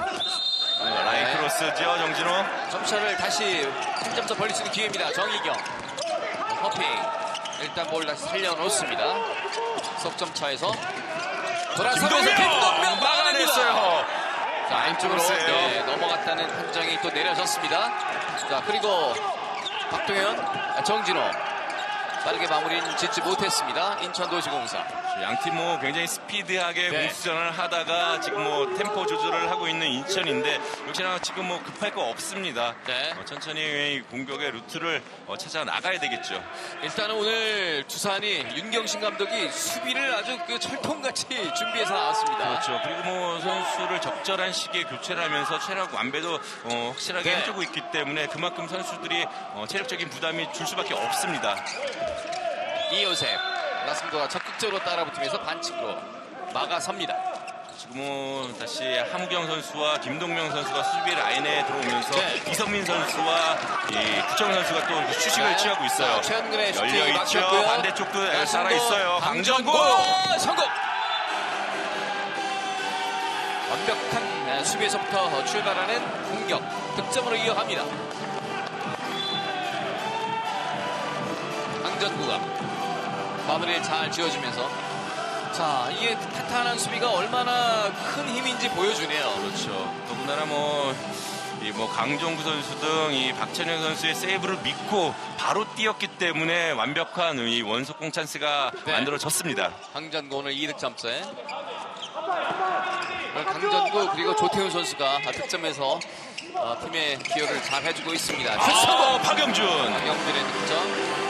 라인 네. 크로스죠. 정진호. 점차를 다시 한 점 더 벌릴 수 있는 기회입니다. 정희경. 허핑. 일단 볼 다시 살려놓습니다. 석점차에서 돌아서면서 김동명 막아냈어요. 자, 안쪽으로 넘어갔다는 판정이 또 내려졌습니다. 자, 그리고 박동현, 정진호 빠르게 마무리는 짓지 못했습니다. 인천도시공사. 양팀 뭐 굉장히 스피드하게 네. 공수전을 하다가 지금 뭐 템포 조절을 하고 있는 인천인데 역시나 지금 뭐 급할 거 없습니다. 네. 천천히 공격의 루트를 찾아 나가야 되겠죠. 일단은 오늘 두산이 윤경신 감독이 수비를 아주 그 철통같이 준비해서 나왔습니다. 그렇죠. 그리고 뭐 선수를 적절한 시기에 교체를 하면서 체력 완배도 확실하게 네. 해주고 있기 때문에 그만큼 선수들이 체력적인 부담이 줄 수밖에 없습니다. 이호셉, 나승도가 적극적으로 따라붙으면서 반칙으로 막아섭니다. 지금 뭐 다시 하무경 선수와 김동명 선수가 수비 라인에 들어오면서 네. 이성민 선수와 이 구청 선수가 또 취식을 취하고 있어요. 자, 최현근의 슈팅이 열려 있죠. 막혔고요. 반대쪽도 살아 있어요. 강정구. 성공. 완벽한 수비에서부터 출발하는 공격, 득점으로 이어갑니다. 강전구가 마무리를 잘 지어주면서 자, 이게 탄탄한 수비가 얼마나 큰 힘인지 보여주네요. 그렇죠. 더군다나 뭐 강정구 선수 등 이 박찬영 선수의 세이브를 믿고 바로 뛰었기 때문에 완벽한 이 원속공 찬스가 네. 만들어졌습니다. 강전구 오늘 2득점째. 오늘 강전구 그리고 조태훈 선수가 득점에서 팀의 기여를 잘 해주고 있습니다. 박영준. 박영준의 득점.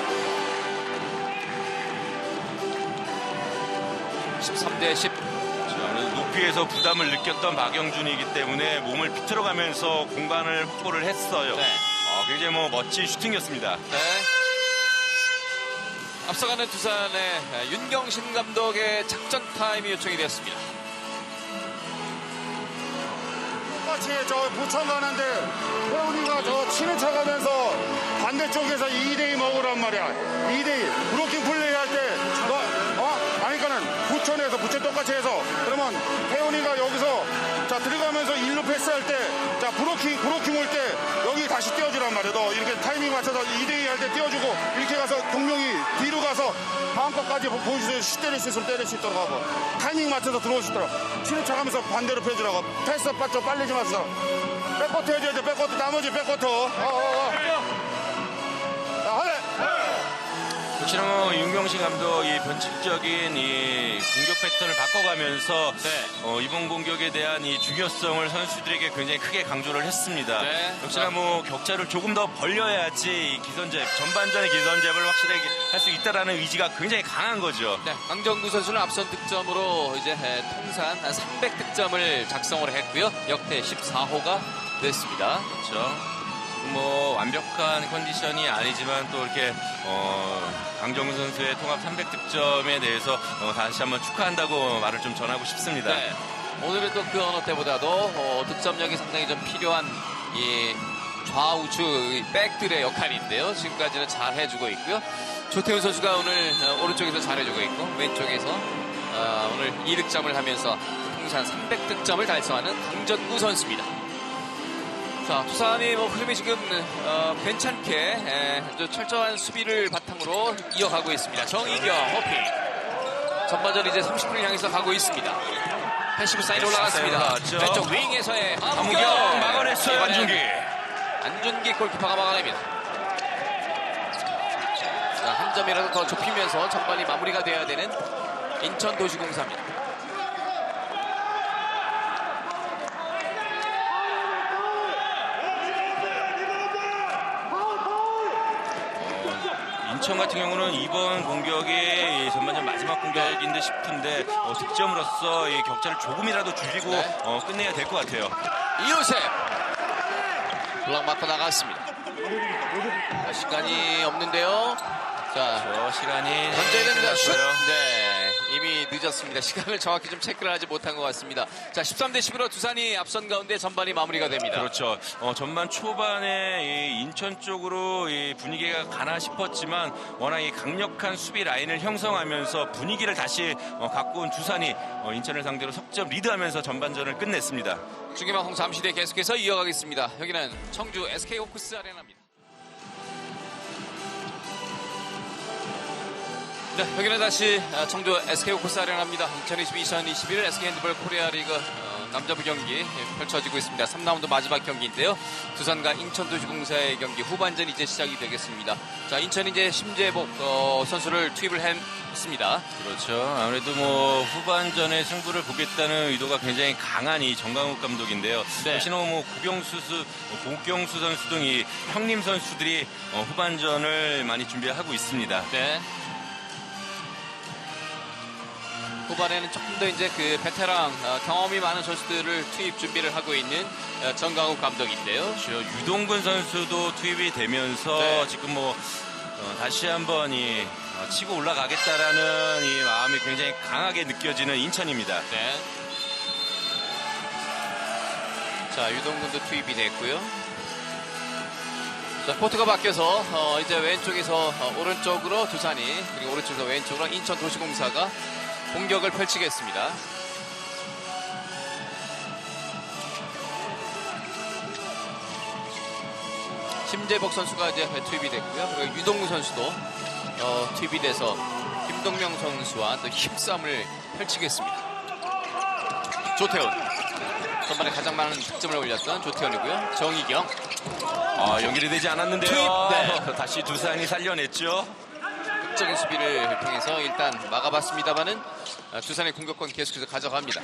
13대10. 높이에서 부담을 느꼈던 박영준이기 때문에 몸을 비틀어가면서 공간을 확보를 했어요. 네. 굉장히 뭐 멋진 슈팅이었습니다. 네. 앞서가는 두산의 윤경신 감독의 작전 타임이 요청이 됐습니다. 똑같이 저 부천 가는데 태훈이가 저 치는 차 가면서 반대쪽에서 2대2 먹으란 말이야. 2대2 브로킹 플레이 할 때 아니 그러니까는 부천 똑같이 해서 그러면 태훈이가 여기서 자 들어가면서 일루 패스할 때 자 브로킹 올 때 여기 다시 띄워주란 말이야. 너 이렇게 타이밍 맞춰서 2대2 할 때 띄워주고 이렇게 가서 동명이 뒤로 가서 다음 것까지 보여주세요. 때릴 수 있으면 때릴 수 있도록 하고 타이밍 맞춰서 들어올 수 있도록 치는 척하면서 반대로 펴주라고 패스 빠져 빨리지 마세요. 백코트 해줘야 돼. 백코트 나머지 백코트 역시나 뭐 윤경신 감독이 변칙적인 이 공격 패턴을 바꿔가면서 이번 공격에 대한 이 중요성을 선수들에게 굉장히 크게 강조를 했습니다. 네. 역시나 뭐 격차를 조금 더 벌려야지 이 기선제압, 전반전의 기선제압을 확실하게 할 수 있다라는 의지가 굉장히 강한 거죠. 네, 강정구 선수는 앞선 득점으로 이제 통산 300득점을 작성을 했고요. 역대 14호가 됐습니다. 그렇죠. 뭐 완벽한 컨디션이 아니지만 또 이렇게 강정훈 선수의 통합 300득점에 대해서 다시 한번 축하한다고 말을 좀 전하고 싶습니다. 네, 오늘은 또 그 어느 때보다도 득점력이 상당히 좀 필요한 이 좌우측 백들의 역할인데요. 지금까지는 잘 해주고 있고요. 조태훈 선수가 오늘 오른쪽에서 잘해주고 있고 왼쪽에서 오늘 2득점을 하면서 통산 300득점을 달성하는 강정구 선수입니다. 자, 두산이 뭐 흐름이 지금 괜찮게 철저한 수비를 바탕으로 이어가고 있습니다. 정희경 호핑 전반전 이제 30분을 향해서 가고 있습니다. 패시브 사인 올라갔습니다. 올라갔죠. 왼쪽 윙에서의 함우경 막아냈어요. 안준기 골키퍼가 막아냅니다. 자, 한 점이라도 더 좁히면서 전반이 마무리가 돼야 되는 인천도시공사입니다. 인천 같은 경우는 이번 공격이 전반전 마지막 공격인데 싶은데 득점으로서 이 격차를 조금이라도 줄이고 끝내야 될 것 같아요. 이요셉 블락 맞고 나갔습니다. 자, 시간이 없는데요. 자, 시간이 던져야 됩니다. 슛! 끝났어요. 네, 이미 늦었습니다. 시간을 정확히 좀 체크를 하지 못한 것 같습니다. 자, 13대 11로 두산이 앞선 가운데 전반이 마무리가 됩니다. 그렇죠. 전반 초반에 이 인천 쪽으로 이 분위기가 가나 싶었지만 워낙 이 강력한 수비 라인을 형성하면서 분위기를 다시 갖고 온 두산이 인천을 상대로 석점 리드하면서 전반전을 끝냈습니다. 중계방송 잠시 뒤에 계속해서 이어가겠습니다. 여기는 청주 SK 호크스 아레나입니다. 네, 여기는 다시 청주 SK 호크스 아레나입니다. 2022-2021 SK 핸드볼 코리아 리그 남자부 경기 펼쳐지고 있습니다. 3라운드 마지막 경기인데요. 두산과 인천도시공사의 경기 후반전 이제 시작이 되겠습니다. 자, 인천이 이제 심재복 선수를 투입을 했습니다. 그렇죠. 아무래도 뭐 후반전에 승부를 보겠다는 의도가 굉장히 강한 이 정강욱 감독인데요. 네. 역시나 뭐 고경수 선수 등 이 형님 선수들이 후반전을 많이 준비하고 있습니다. 네. 후반에는 조금 더 이제 그 베테랑 경험이 많은 선수들을 투입 준비를 하고 있는 정강욱 감독인데요. 그렇죠. 유동근 선수도 투입이 되면서 네. 지금 뭐 다시 한번 이 치고 올라가겠다라는 이 마음이 굉장히 강하게 느껴지는 인천입니다. 네. 자, 유동근도 투입이 됐고요. 자, 코트가 바뀌어서 이제 왼쪽에서 오른쪽으로 두산이 그리고 오른쪽에서 왼쪽으로 인천도시공사가 공격을 펼치겠습니다. 심재복 선수가 이제 투입이 됐고요. 그리고 유동구 선수도 투입이 돼서 김동명 선수와 또 힘싸움을 펼치겠습니다. 조태훈. 전반에 가장 많은 득점을 올렸던 조태훈이고요. 정희경. 연결이 되지 않았는데요. 투입, 네. 다시 두산이 살려냈죠. 적인 수비를 통해서 일단 막아봤습니다만은 두산의 공격권 계속해서 가져갑니다.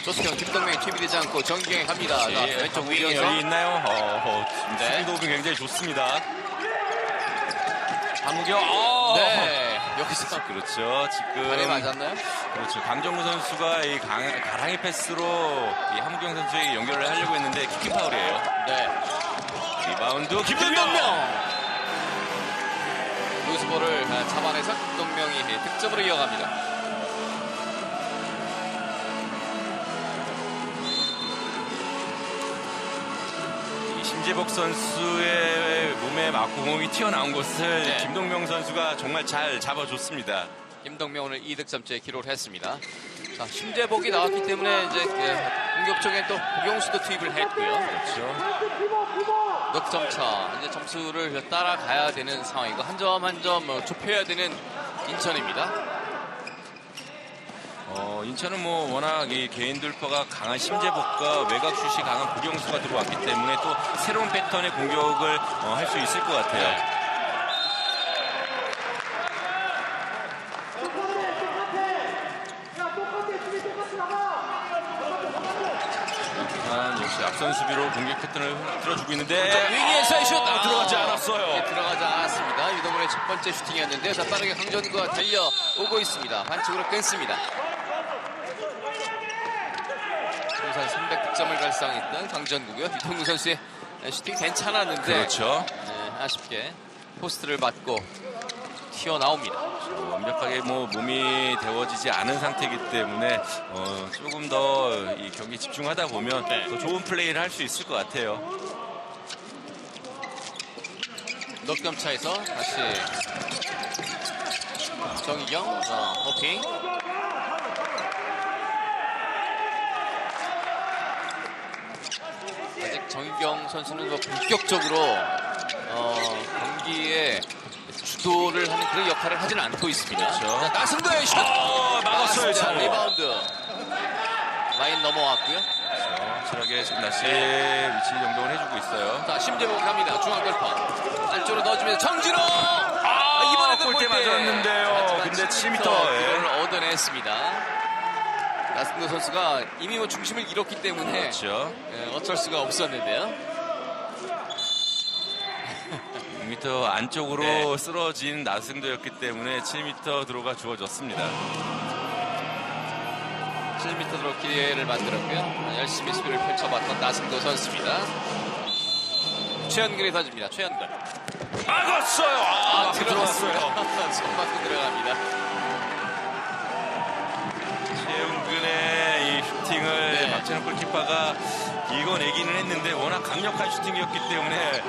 조수경, 김동명이 투입이 되지 않고 정기경이 갑니다. 자, 왼쪽 위에서 여기 있나요? 네. 수비 도움이 굉장히 좋습니다. 함우경. 네, 여기서 그렇죠. 지금 발에 맞았나요? 그렇죠. 강정구 선수가 이 가랑이 패스로 이 함우경 선수에게 연결을 하려고 했는데 키킹 파울이에요. 네. 리바운드 김동명. 루스볼을 잡아내서 김동명이 득점으로 이어갑니다. 심재복 선수의 몸에 맞고 공이 튀어나온 것을 네. 김동명 선수가 정말 잘 잡아줬습니다. 김동명 오늘 2득점째 기록을 했습니다. 자, 심재복이 나왔기 때문에 이제 공격 쪽에 또 고경수도 투입을 했고요. 그렇죠. 넉 점 차. 이제 점수를 따라가야 되는 상황이고 한 점 한 점 좁혀야 되는 인천입니다. 인천은 뭐 워낙 이 개인 돌파가 강한 심재복과 외곽 슛이 강한 고경수가 들어왔기 때문에 또 새로운 패턴의 공격을 할 수 있을 것 같아요. 네. 역시 앞선 수비로 공격 패턴을 틀어주고 있는데 윙에서의 슛 들어가지 않았어요. 네, 들어가지 않았습니다. 유동훈의 첫 번째 슈팅이었는데요. 자, 빠르게 강전구가 달려오고 있습니다. 반칙으로 끊습니다. 통산 300득점을 달성했던 강전구고요. 유동훈 선수의 슈팅 괜찮았는데 그렇죠. 네, 아쉽게 포스트를 맞고 튀어나옵니다. 완벽하게 뭐 몸이 데워지지 않은 상태이기 때문에 조금 더 이 경기 집중하다 보면 네. 더 좋은 플레이를 할 수 있을 것 같아요. 넉 점 차에서 다시 정희경 호핑. 아직 정희경 선수는 뭐 본격적으로 경기에 주도를 하는 그런 역할을 하지는 않고 있습니다. 그렇죠. 자, 나승도의 슛! 막았어요. 자, 차로. 리바운드. 라인 넘어왔고요. 확실하게 지금 다시 위치 정동을 해주고 있어요. 자, 심재복 갑니다. 중앙 돌파. 안쪽으로 넣어주면서 정진호! 이번에도 골대 맞았는데요. 근데 7m. 기록을 얻어냈습니다. 나승도 선수가 이미 뭐 중심을 잃었기 때문에 그렇죠. 어쩔 수가 없었는데요. 6m 안쪽으로 네. 쓰러진 나승도였기 때문에 7m 들어가 주어졌습니다. 7m 들어 기회를 만들었고요. 열심히 수비를 펼쳐봤던 나승도 선수입니다. 최현근이 던집니다. 최현근. 막았어요. 들어갔어요. 손 맞고 들어갑니다. 최은근의 이 슈팅을 네. 박찬욱 골키퍼가 이겨내기는 했는데 워낙 강력한 슈팅이었기 때문에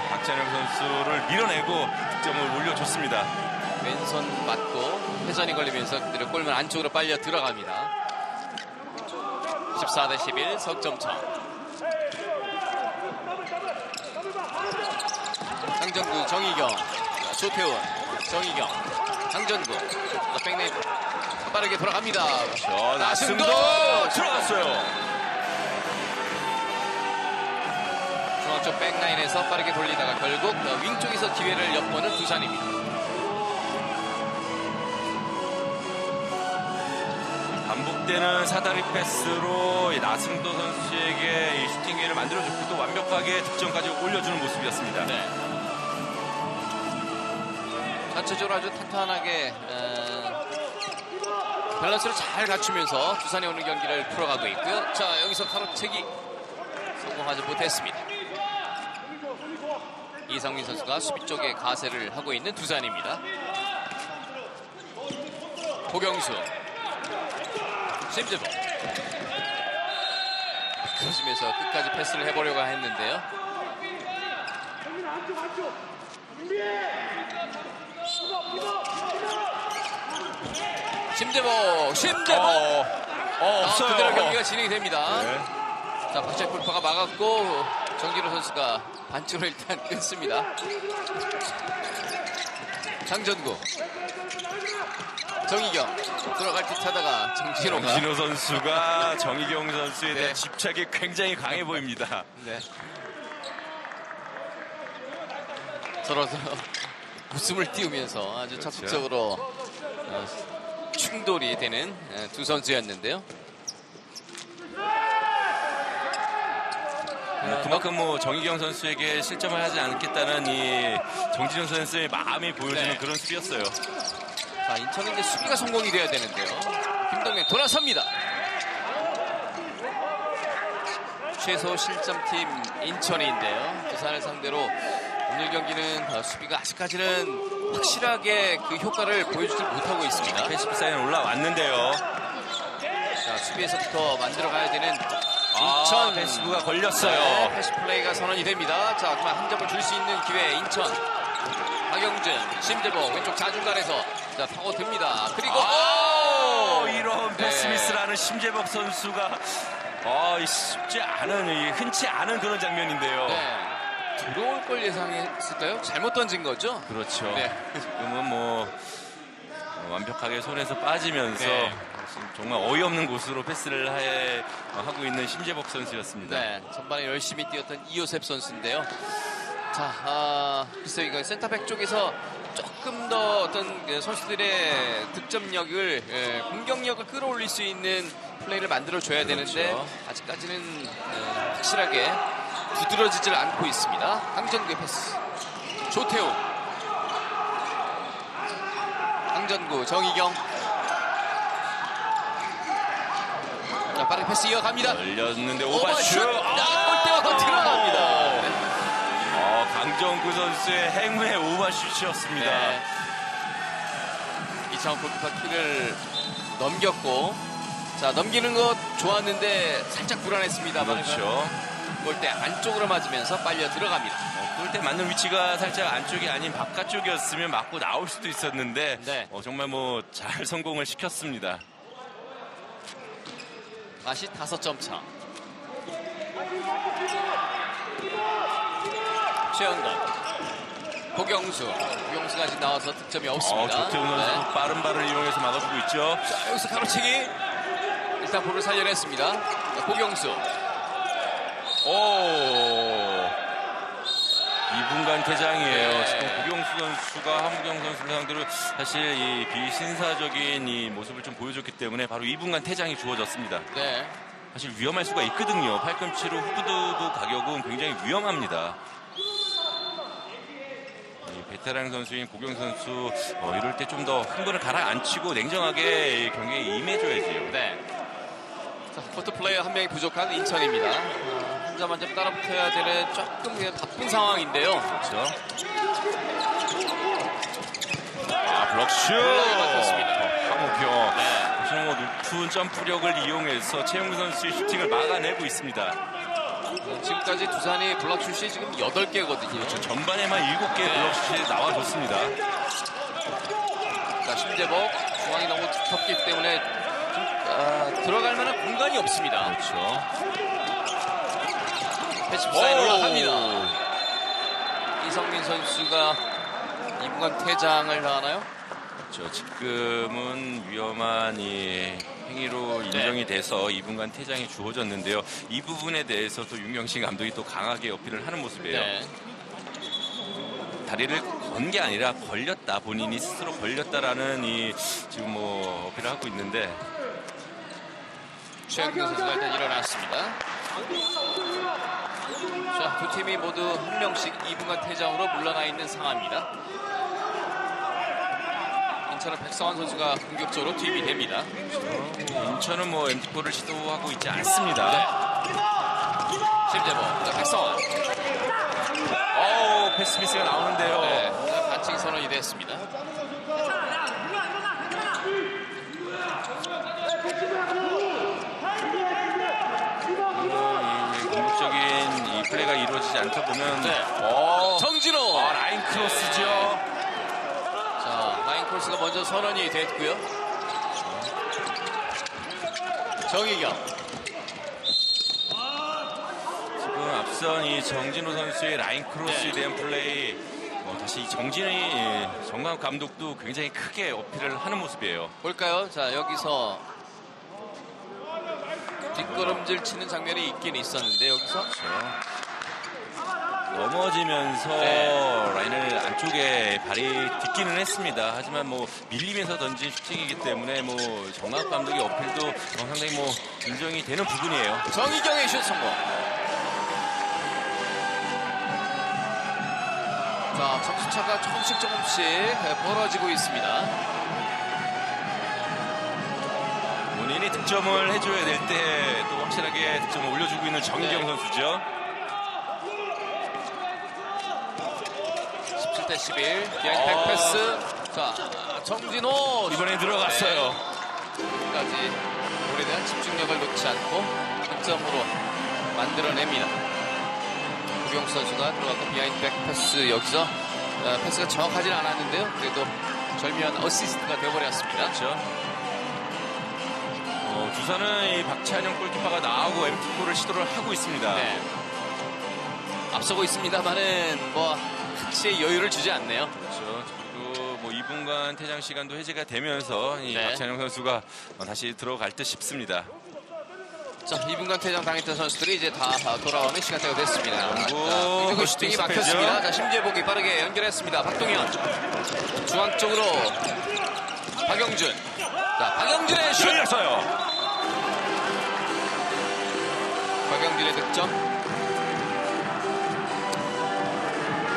박찬욱 선수를 밀어내고 득점을 올려줬습니다. 왼손 맞고 회전이 걸리면서 그대로 골문 안쪽으로 빨려 들어갑니다. 14대11 석점차. 강정구 정희경, 조태훈, 정희경, 강전구, 백네임 빠르게 돌아갑니다. 나승도 들어갔어요. 중앙쪽 백라인에서 빠르게 돌리다가 결국 윙 쪽에서 기회를 엿보는 두산입니다. 반복되는 사다리 패스로 나승도 선수에게 이 슈팅 기회를 만들어줬고 또 완벽하게 득점까지 올려주는 모습이었습니다. 네. 전체적으로 아주 탄탄하게 밸런스를 잘 갖추면서 두산이 오늘 경기를 풀어가고 있고요. 자, 여기서 가로채기 성공하지 못했습니다. 이상민 선수가 수비 쪽에 가세를 하고 있는 두산입니다. 고경수, 심재복 그러시면서 끝까지 패스를 해보려고 했는데요. 심재복 없어요. 그대로 경기가 진행이 됩니다. 네. 자, 박찬 골파가 막았고 정진호 선수가 반칙으로 일단 끊습니다. 장전구, 정희경 들어갈 듯 하다가 정진호가 정진호 선수가 정희경 선수에 대한 네. 집착이 굉장히 강해 보입니다. 네. 서로서 웃음을 띄우면서 아주 적극적으로 충돌이 되는 두 선수였는데요. 그만큼 뭐 정희경 선수에게 실점을 하지 않겠다는 이 정진호 선수의 마음이 보여주는 네. 그런 수비였어요. 자, 인천은 이제 수비가 성공이 돼야 되는데요. 김동현 돌아섭니다. 최소 실점팀 인천인데요. 두산을 상대로 오늘 경기는 수비가 아직까지는 확실하게 그 효과를 보여주지 못하고 있습니다. 패시브 사인 올라왔는데요. 자, 수비에서부터 만들어가야 되는 인천 패스브가 걸렸어요. 네, 패스 플레이가 선언이 됩니다. 자, 그만 한 점을 줄 수 있는 기회 인천. 박영준, 심재봉 왼쪽 좌중간에서 자 파고듭니다. 그리고 이런 네. 패스미스라는 심재복 선수가 쉽지 않은, 흔치 않은 그런 장면인데요. 네. 들어올 걸 예상했을까요? 잘못 던진 거죠? 그렇죠. 네. 지금은 뭐 완벽하게 손에서 빠지면서 네. 정말 어이없는 곳으로 패스를 하고 있는 심재복 선수였습니다. 네, 전반에 열심히 뛰었던 이요셉 선수인데요. 자, 글쎄요, 이거 센터백 쪽에서 조금 더 어떤 선수들의 득점력을, 공격력을 끌어올릴 수 있는 플레이를 만들어줘야 되는데 그렇죠. 아직까지는 확실하게 두드러지질 않고 있습니다. 강전구의 패스. 조태우. 강전구, 정희경. 자, 빠른 패스 이어갑니다. 열렸는데 오버슛! 오버슛! 골대와 들어갑니다. 네. 강정구 선수의 행운의 오버슛이었습니다. 네. 이창호 골키퍼 키를 넘겼고, 자, 넘기는 것 좋았는데 살짝 불안했습니다. 그렇죠. 골대 안쪽으로 맞으면서 빨려 들어갑니다. 골대 맞는 위치가 살짝 안쪽이 아닌 바깥쪽이었으면 맞고 나올 수도 있었는데 네. 정말 잘 성공을 시켰습니다. 다시 5점 차. 최영건, 고경수가 아직 나와서 득점이 없습니다. 조태훈 선수 빠른 발을 이용해서 막아주고 있죠. 자, 여기서 가로채기. 일단 볼을 살려냈습니다. 자, 고경수. 2분간 퇴장이에요. 네. 지금 고경수 선수가 함부경 선수를 상대로 사실 이 비신사적인 이 모습을 좀 보여줬기 때문에 바로 2분간 퇴장이 주어졌습니다. 네. 사실 위험할 수가 있거든요. 팔꿈치로 후드부 가격은 굉장히 위험합니다. 이 베테랑 선수인 고경 선수 이럴 때 좀 더 흥분을 가라앉히고 냉정하게 경기에 임해줘야지요. 네. 자, 포트 플레이어 한 명이 부족한 인천입니다. 한 점 한 점 따라붙어야 되는 조금 그냥 바쁜 상황인데요. 그렇죠. 블럭슛! 플레이 맡았습니다. 황우평. 네. 사실 높은 점프력을 이용해서 최영구 선수의 슈팅을 막아내고 있습니다. 지금까지 두산이 블락슛이 지금 8개거든요. 전반에만 7개 블럭슛이 나와줬습니다. 자, 심재복 중앙이 너무 두텁기 때문에 좀, 들어갈 만한 공간이 없습니다. 그렇죠. 패스 사인 올라갑니다. 이성민 선수가 2분간 퇴장을 당하나요? 그렇죠. 지금은 위험한 이 행위로 인정이 돼서 2분간 퇴장이 주어졌는데요. 이 부분에 대해서 또 윤경신 감독이 또 강하게 어필을 하는 모습이에요. 네. 다리를 건 게 아니라 걸렸다. 본인이 스스로 걸렸다라는 이 지금 어필을 하고 있는데 최영규 선수가 일단 일어났습니다. 자, 두 팀이 모두 한 명씩 2분간 퇴장으로 물러나 있는 상황입니다. 인천은 백성환 선수가 공격적으로 투입이 됩니다. 인천은 엠티골을 시도하고 있지 않습니다. 심재봉, 자, 백성환. 패스 미스가 나오는데요. 네, 반칙 선언이 됐습니다. 공격적인 이 플레이가 이루어지지 않다 보면 네. 정진호. 라인 크로스죠. 자, 라인 코스가 먼저 선언이 됐고요. 정희경. 지금 앞선 이 정진호 선수의 라인 크로스에 대한 플레이 다시 정진희 정강 감독도 굉장히 크게 어필을 하는 모습이에요. 볼까요? 자, 여기서 뒷걸음질 치는 장면이 있긴 있었는데 여기서 넘어지면서 라인을 안쪽에 발이 딛기는 했습니다. 하지만 밀리면서 던진 슈팅이기 때문에 정강 감독의 어필도 상당히 인정이 되는 부분이에요. 정희경의 슛 성공. 자, 점수차가 조금씩 벌어지고 있습니다. 본인이 득점을 해줘야 될 때 또 확실하게 득점을 올려주고 있는 정희경 선수죠. 17대 11. 비하인드 백패스. 자, 정진호. 이번에 들어갔어요. 끝까지 볼에 대한 집중력을 놓지 않고 득점으로 만들어냅니다. 구병수 선수가 들어가고 비하인드 백 패스 여기서 패스가 정확하지는 않았는데요. 그래도 절묘한 어시스트가 되어버렸습니다. 그렇죠. 두산은 이 박찬영 골키퍼가 나오고 MT4를 시도를 하고 있습니다. 네. 앞서고 있습니다만은 뭐 한치의 여유를 주지 않네요. 그렇죠. 그리고 뭐 2분간 퇴장 시간도 해제가 되면서 이 네. 박찬영 선수가 다시 들어갈 듯 싶습니다. 자, 2분간 퇴장 당했던 선수들이 이제 다 돌아오는 시간대가 됐습니다. 오, 그리고 슈팅이 슈팅 막혔습니다. 자, 심재복이 빠르게 연결했습니다. 박동현 중앙 쪽으로 박영준. 자, 박영준의 슛. 열렸어요. 박영준의 득점.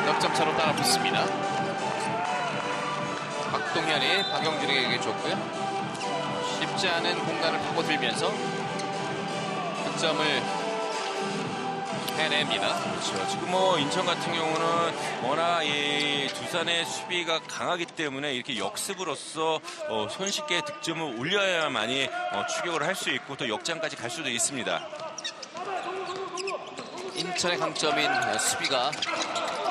넉점 차로 따라 붙습니다. 박동현이 박영준에게 줬고요. 쉽지 않은 공간을 파고들면서 득점을 해냅니다. 그렇죠. 지금 뭐 인천 같은 경우는 워낙 이 두산의 수비가 강하기 때문에 이렇게 역습으로써 손쉽게 득점을 올려야만이 추격을 할 수 있고 또 역장까지 갈 수도 있습니다. 인천의 강점인 수비가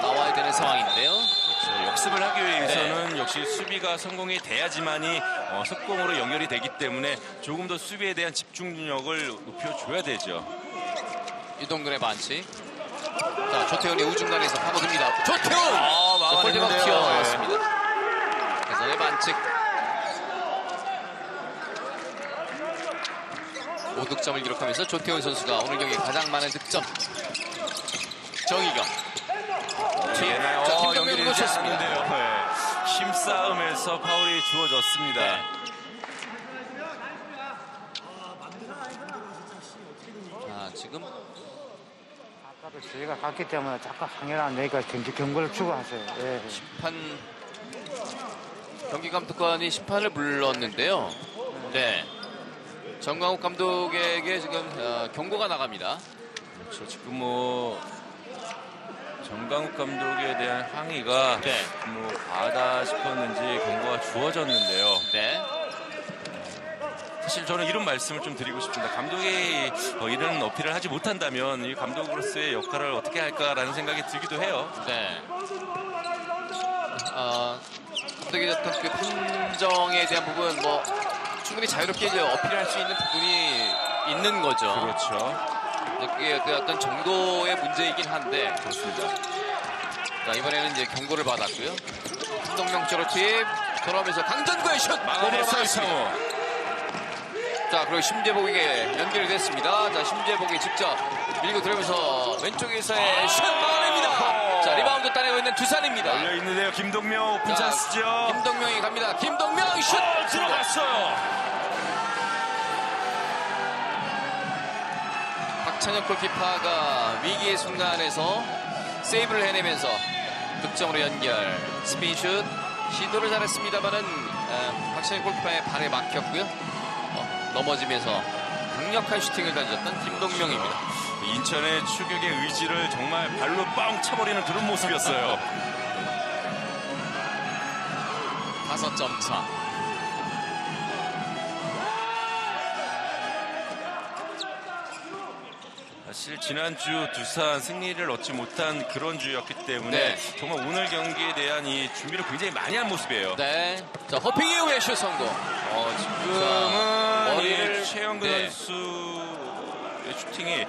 나와야 되는 상황인데요. 그렇죠. 역습을 하기 위해서는 역시 수비가 성공이 돼야지만이 속공으로 연결이 되기 때문에 조금 더 수비에 대한 집중력을 높여줘야 되죠. 이동근의 반칙. 자, 조태훈이 우중간에서 파고듭니다. 조태훈! 막아냈는데요. 골대박 튀어나왔습니다. 대선의 반칙. 5득점을 기록하면서 조태훈 선수가 오늘 경기 가장 많은 득점. 정희경. 되나요? 자, 김동명이 연결이 되지 놓쳤습니다. 않는데요. 네. 힘싸움에서 파울이 주어졌습니다. 네. 자, 지금 아까도 저희가 갔기 때문에 자꾸 항의를 안 내니까 경고를 추구하세요. 예. 심판 경기 감독관이 심판을 불렀는데요. 네. 정광욱 감독에게 지금 경고가 나갑니다. 그렇죠. 지금 뭐 정강욱 감독에 대한 항의가 네. 뭐 과하다 싶었는지 경고가 주어졌는데요. 네. 사실 저는 이런 말씀을 좀 드리고 싶습니다. 감독이 이런 어필을 하지 못한다면 이 감독으로서의 역할을 어떻게 할까라는 생각이 들기도 해요. 네. 감독의 어떤 그 판정에 대한 부분 뭐 충분히 자유롭게 이제 어필할 수 있는 부분이 있는 거죠. 그렇죠. 그게 그 어떤 정도의 문제이긴 한데 좋습니다. 자, 이번에는 이제 경고를 받았고요. 김동명 쪽으로 투입 돌아오면서 강전구의 슛 몸으로 막아냈어요, 막았습니다. 이상호. 자, 그리고 심재복에게 연결이 됐습니다. 자, 심재복이 직접 밀고 들어오면서 왼쪽에서의 슛 막아냅니다. 자, 리바운드 따내고 있는 두산입니다. 열려 있는데요. 김동명 오픈 자, 찬스죠. 김동명이 갑니다. 김동명 슛 들어갔어요. 박찬혁 골키퍼가 위기의 순간에서 세이브를 해내면서 득점으로 연결. 스핀슛 시도를 잘했습니다만은 박찬혁 골키퍼의 발에 막혔고요. 넘어지면서 강력한 슈팅을 던졌던 김동명입니다. 인천의 추격의 의지를 정말 발로 뻥 차버리는 그런 모습이었어요. 5점 차. 사실 지난주 두산 승리를 얻지 못한 그런 주였기 때문에 네. 정말 오늘 경기에 대한 이 준비를 굉장히 많이 한 모습이에요. 네. 자, 허핑 이후의 슛 성공. 지금은 머리를- 이 최영근 네. 선수의 슈팅이 이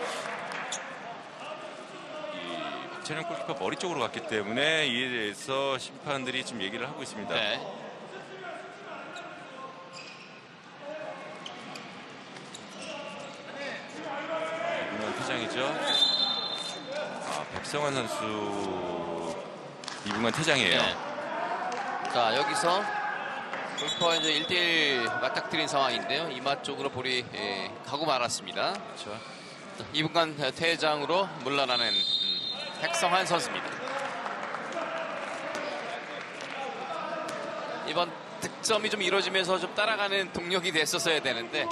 박찬영 골키퍼 머리 쪽으로 갔기 때문에 이에 대해서 심판들이 지금 얘기를 하고 있습니다. 네. 이분은 퇴장이죠. 백성환 선수 2분간 퇴장이에요. 네. 자, 여기서 골키퍼와 이제 1대1 맞닥뜨린 상황인데요. 이마 쪽으로 볼이 가고 말았습니다. 그렇죠. 2분간 퇴장으로 물러나는 백성환 선수입니다. 이번 득점이 좀 이루어지면서 좀 따라가는 동력이 됐었어야 되는데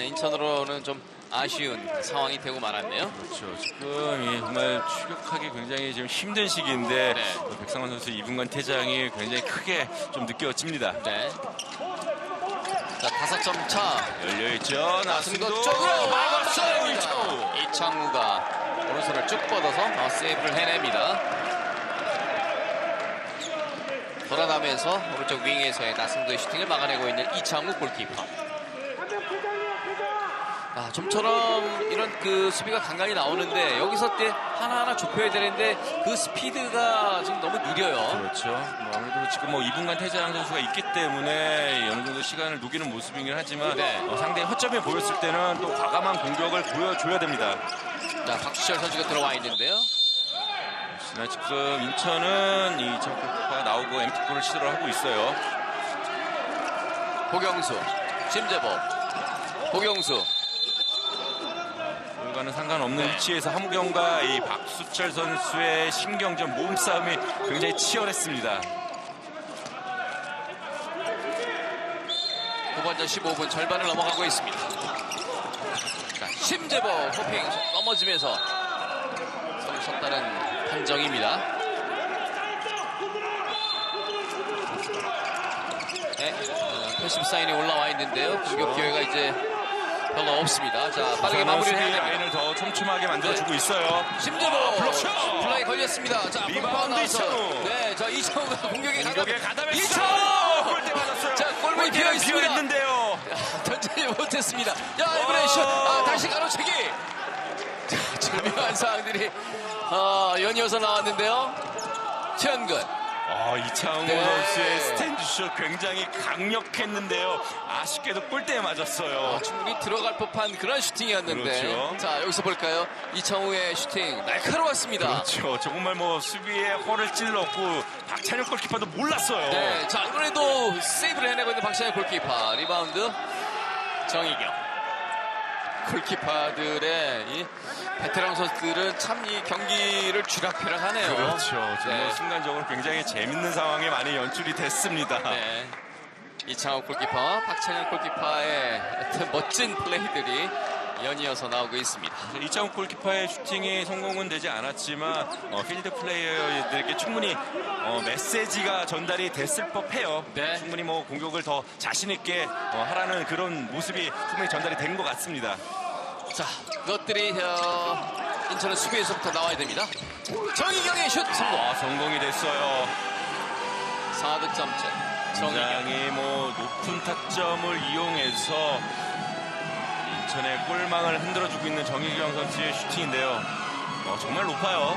인천으로는 좀 아쉬운 상황이 되고 말았네요. 그렇죠. 지금 정말 추격하기 굉장히 지금 힘든 시기인데 네. 백성환 선수 2분간 퇴장이 굉장히 크게 좀 느껴집니다. 네. 자, 5점 차. 열려있죠. 나승도 나승도 쪽으로 막았어요. 막았어요. 이창우가 오른손을 쭉 뻗어서 세이브를 해냅니다. 돌아가면서 오른쪽 윙에서의 나승도의 슈팅을 막아내고 있는 이창우 골키퍼. 좀처럼 이런 그 수비가 간간히 나오는데 여기서 때 하나하나 좁혀야 되는데 그 스피드가 지금 너무 느려요. 그렇죠. 아무래도 지금 2분간 퇴장 선수가 있기 때문에 어느 정도 시간을 녹이는 모습이긴 하지만 네. 상대의 허점이 보였을 때는 또 과감한 공격을 보여줘야 됩니다. 자, 박주철 선수가 들어와 있는데요. 지난 지금 인천은 이 골키퍼가 나오고 엠티골을 시도를 하고 있어요. 고경수, 심재복, 고경수. 과는 상관없는 위치에서 함경과 이 박수철 선수의 신경전 몸싸움이 굉장히 치열했습니다. 후반전 15분 절반을 넘어가고 있습니다. 자, 심재복 호핑 넘어지면서 서로 섰다는 판정입니다. 네, 패시브 사인이 올라와 있는데요. 공격 기회가 이제 별로 없습니다. 자, 빠르게 마무리를 해야 됩니다. 라인을 더 촘촘하게 만들어주고 있어요. 심재복 그렇죠. 플라이 걸렸습니다. 자, 리바운드 이창우. 네, 자, 이창우가 공격에 가담했어요. 이창우! 골대 맞았어요. 자, 골문이 비어 있습니다. 있는데요. 던지지 못했습니다. 야, 이번에 슛! 다시 가로채기! 자, 절묘한 상황들이 연이어서 나왔는데요. 최현근. 이창우 네. 선수의 스탠드슛 굉장히 강력했는데요. 아쉽게도 골대에 맞았어요. 충분히 들어갈 법한 그런 슈팅이었는데. 그렇죠. 자, 여기서 볼까요? 이창우의 슈팅 날카로웠습니다. 그렇죠. 정말 수비에 허를 찔렀고 박찬혁 골키퍼도 몰랐어요. 네, 자, 이번에도 세이브를 해내고 있는 박찬혁 골키퍼. 리바운드 정희경. 골키퍼들의 이 베테랑 선수들은 참 이 경기를 쥐락펴락하네요. 그렇죠. 정말 네. 순간적으로 굉장히 재밌는 상황이 많이 연출이 됐습니다. 네. 이창호 골키퍼, 박찬현 골키퍼의 하여튼 멋진 플레이들이 연이어서 나오고 있습니다. 이창우 골키퍼의 슈팅이 성공은 되지 않았지만 필드 플레이어들에게 충분히 메시지가 전달이 됐을 법해요. 네. 충분히 공격을 더 자신 있게 하라는 그런 모습이 충분히 전달이 된 것 같습니다. 자, 그것들이 인천은 수비에서부터 나와야 됩니다. 정희경의 슛 성공. 성공이 됐어요. 4득점째. 정희경. 굉장히 높은 타점을 이용해서 인천의 골망을 흔들어주고 있는 정희경 선수의 슈팅인데요. 정말 높아요.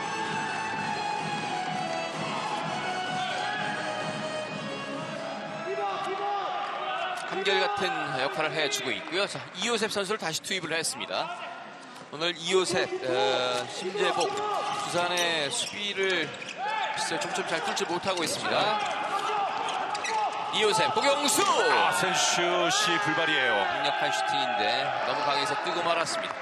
한결같은 역할을 해주고 있고요. 자, 이호셉 선수를 다시 투입을 했습니다. 오늘 이호셉, 심재복, 부산의 수비를 좀좀 잘 뚫지 못하고 있습니다. 이호셉, 고경수! 센슛이 불발이에요. 강력한 슈팅인데 너무 강해서 뜨고 말았습니다.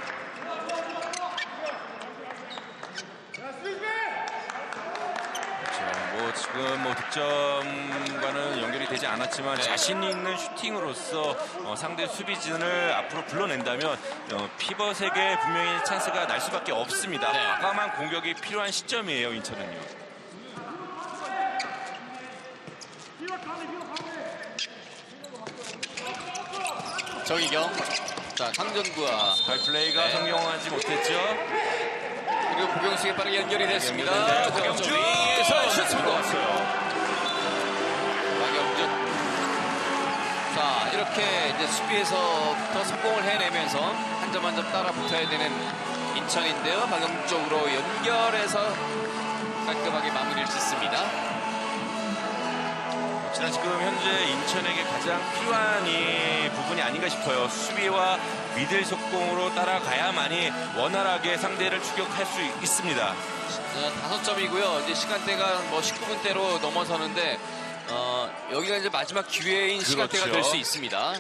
지금 득점과는 연결이 되지 않았지만 네. 자신이 있는 슈팅으로서 상대 수비진을 앞으로 불러낸다면 피벗에게 분명히 찬스가 날 수밖에 없습니다. 네. 과감한 공격이 필요한 시점이에요, 인천은요. 정희경. 자, 강전구와 발플레이가 네. 성공하지 못했죠. 그리고 고경수에게 빠르게 연결이 됐습니다. 연결됐는데요. 고경수 박영준! 위에서 슛 성공. 들어왔어요. 박영준. 자, 이렇게 이제 수비에서부터 성공을 해내면서 한 점 한 점 따라 붙어야 되는 인천인데요. 박영준 쪽으로 연결해서 깔끔하게 마무리를 짓습니다. 지금 현재 인천에게 가장 필요한 이 부분이 아닌가 싶어요. 수비와 미들 속공으로 따라가야만이 원활하게 상대를 추격할 수 있습니다. 5점이고요. 이제 시간대가 19분대로 넘어서는데 여기가 이제 마지막 기회인 그렇죠. 시간대가 될 수 있습니다.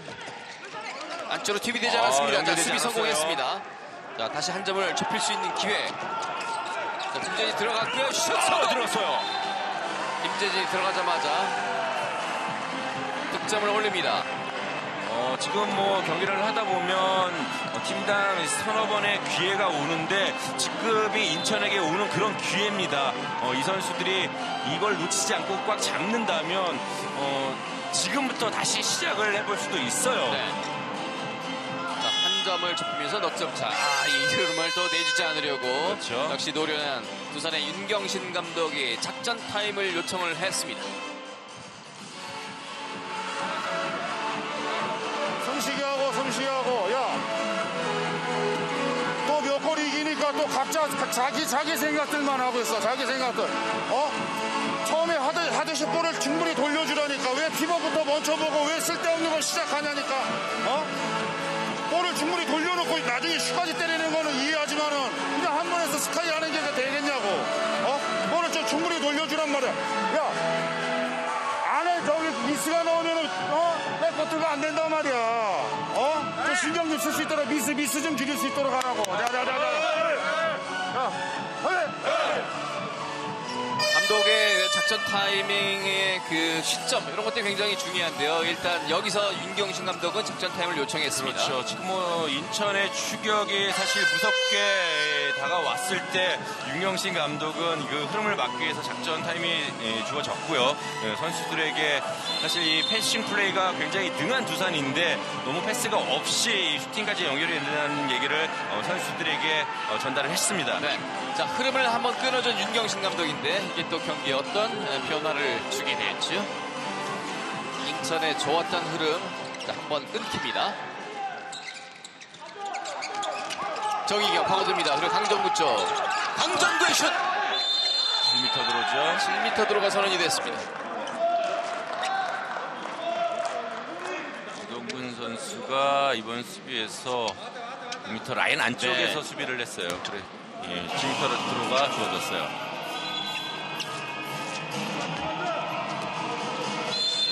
안쪽으로 팁이 되지 않았습니다. 자, 연결되지 수비 않았어요. 성공했습니다. 자, 다시 한 점을 좁힐 수 있는 기회. 자, 김재진이 들어갔고요. 슛 성공! 들었어요. 김재진이 들어가자마자 득점을 올립니다. 지금 경기를 하다 보면 팀당 서너 번의 기회가 오는데 지금이 인천에게 오는 그런 기회입니다. 이 선수들이 이걸 놓치지 않고 꽉 잡는다면 지금부터 다시 시작을 해볼 수도 있어요. 네. 자, 한 점을 좁히면서 넉점 차. 이 흐름을 또 내주지 않으려고 그렇죠. 역시 노련한 두산의 윤경신 감독이 작전 타임을 요청을 했습니다. 숨쉬게 하고 야 또 몇 골 이기니까 또 각자 자기 생각들만 하고 있어. 자기 생각들. 처음에 하듯이 볼을 충분히 돌려주라니까. 왜 피벗부터 멈춰보고 왜 쓸데없는 걸 시작하냐니까. 볼을 충분히 돌려놓고 나중에 슈까지 때리는 거는 이해하지만은 그냥 한 번에서 스카이 하는 게 되겠냐고. 볼을 좀 충분히 돌려주란 말이야. 야, 안에 저기 미스가 나오면은 백코트가 안 된단 말이야. 좀 신경 좀 쓸 수 있도록 미스 좀 줄일 수 있도록 하라고. 감독의 작전 타이밍의 그 시점 이런 것들이 굉장히 중요한데요. 일단 여기서 윤경신 감독은 작전 타임을 요청했습니다. 그렇죠. 지금 뭐 인천의 추격이 사실 무섭게 다가왔을 때 윤경신 감독은 그 흐름을 막기 위해서 작전 타임이 주어졌고요. 선수들에게 사실 이 패싱 플레이가 굉장히 능한 두산인데 너무 패스가 없이 슈팅까지 연결이 된다는 얘기를 선수들에게 전달을 했습니다. 네. 자, 흐름을 한번 끊어준 윤경신 감독인데 이게 또 경기에 어떤 변화를 주게 될지요. 인천의 좋았던 흐름 한번 끊깁니다. 정희경 파고듭니다. 그리고 강정구 쪽. 강정구의 슛! 7m 들어오죠. 7m 들어가 선언이 됐습니다. 이동근 선수가 이번 수비에서 2m 라인 안쪽에서 네. 수비를 했어요. 그래. 7m로 들어가 주어졌어요.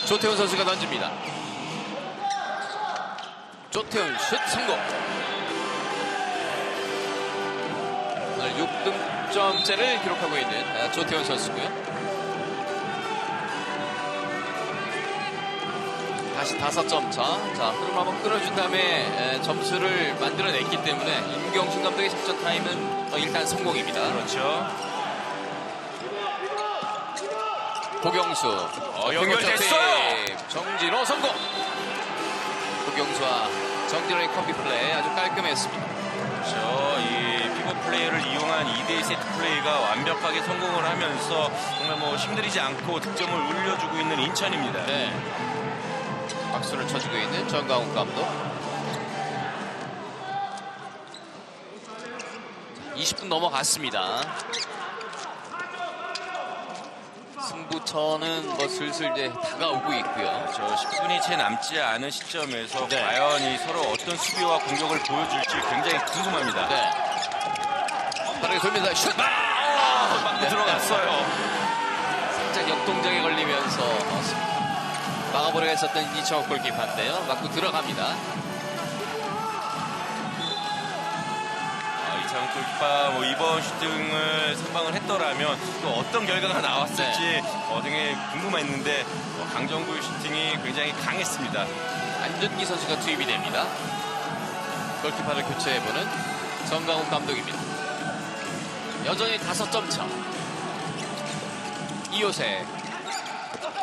조태훈 선수가 던집니다. 조태훈 슛 성공. 오늘 6득점째를 기록하고 있는 조태훈 선수고요. 다시 5점 차. 자, 흐름 한번 끌어준 다음에 점수를 만들어냈기 때문에 윤경신 감독의 작전 타임은 일단 성공입니다. 그렇죠. 고경수 연결됐어요. 정진호 성공. 고경수와 정진호의 컴비 플레이 아주 깔끔했습니다. 그렇죠. 이 피벗 플레이를 이용한 2대2 세트 플레이가 완벽하게 성공을 하면서 정말 뭐 힘들이지 않고 득점을 올려주고 있는 인천입니다. 네. 박수를 쳐주고 있는 정강훈 감독. 20분 넘어갔습니다. 승부처는 뭐 슬슬 이제 다가오고 있고요. 저 10분이 채 남지 않은 시점에서 네. 과연 이 서로 어떤 수비와 공격을 보여줄지 굉장히 궁금합니다. 네. 빠르게 돌면서 슛! 맞고 들어갔어요. 살짝 역동작에 걸리면서 막아보려고 했었던 이청욱 골키퍼인데요. 맞고 들어갑니다. 이창욱 골키퍼 뭐 이번 슈팅을 선방을 했더라면 또 어떤 결과가 나왔을지 굉장히 궁금했는데 강정구의 슈팅이 굉장히 강했습니다. 안준기 선수가 투입이 됩니다. 골키퍼를 교체해보는 정강훈 감독입니다. 여전히 5점 차. 이호세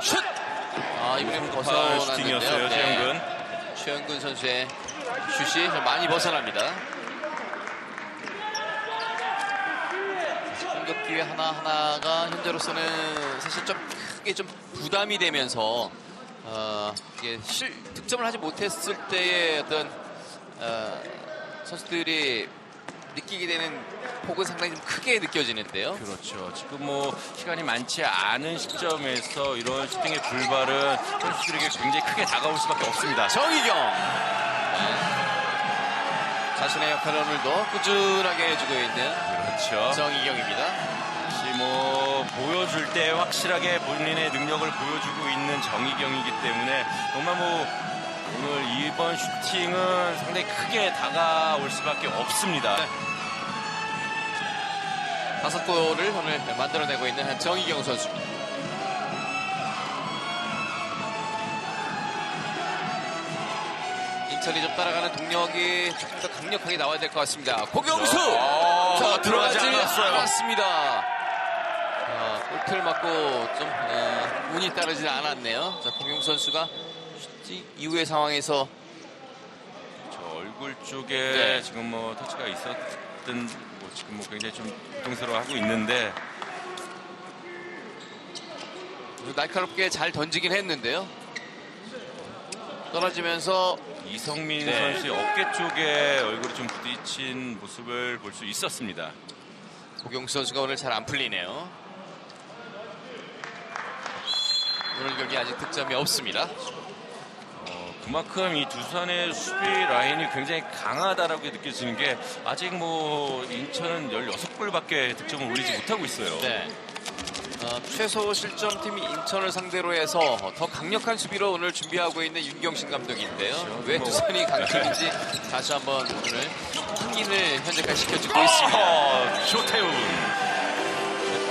슛! 이번에는 벗어났는데요. 슈팅이었어요. 최영근. 최영근 선수의 슛이 좀 많이 벗어납니다. 공격 기회 하나하나가 현재로서는 사실 좀 크게 좀 부담이 되면서 이게 득점을 하지 못했을 때의 어떤 선수들이 느끼게 되는 폭은 상당히 좀 크게 느껴지는데요. 그렇죠. 지금 뭐 시간이 많지 않은 시점에서 이런 슈팅의 불발은 선수들에게 굉장히 크게 다가올 수밖에 없습니다. 정희경 자신의 역할을 오늘도 꾸준하게 해주고 있는 그렇죠. 정희경입니다. 역시 뭐 보여줄 때 확실하게 본인의 능력을 보여주고 있는 정희경이기 때문에 정말 뭐 오늘 이번 슈팅은 상당히 크게 다가올 수밖에 없습니다. 네. 5골을 오늘 만들어내고 있는 정희경 선수입니다. 인천이 좀 따라가는 동력이 조금 더 강력하게 나와야 될 것 같습니다. 고경수! 자, 들어가지 않았습니다. 슈팅을 맞고 좀 운이 따르지 않았네요. 자, 공용 선수가 슈팅 이후의 상황에서 저 얼굴 쪽에 네. 지금 뭐 터치가 있었던 뭐 지금 뭐 굉장히 좀 고통스러워하고 있는데 날카롭게 잘 던지긴 했는데요. 떨어지면서 이성민 네. 선수의 어깨 쪽에 얼굴이 좀 부딪힌 모습을 볼 수 있었습니다. 고경수 선수가 오늘 잘 안 풀리네요. 오늘 경기 아직 득점이 없습니다. 그만큼 이 두산의 수비 라인이 굉장히 강하다라고 느껴지는 게 아직 뭐 인천은 16골밖에 득점을 올리지 못하고 있어요. 네. 최소 실점팀이 인천을 상대로 해서 더 강력한 수비로 오늘 준비하고 있는 윤경신 감독인데요. 그렇죠. 왜 두산이 강팀인지 다시 한번 오늘 확인을 현재까지 시켜주고 있습니다. 조태훈.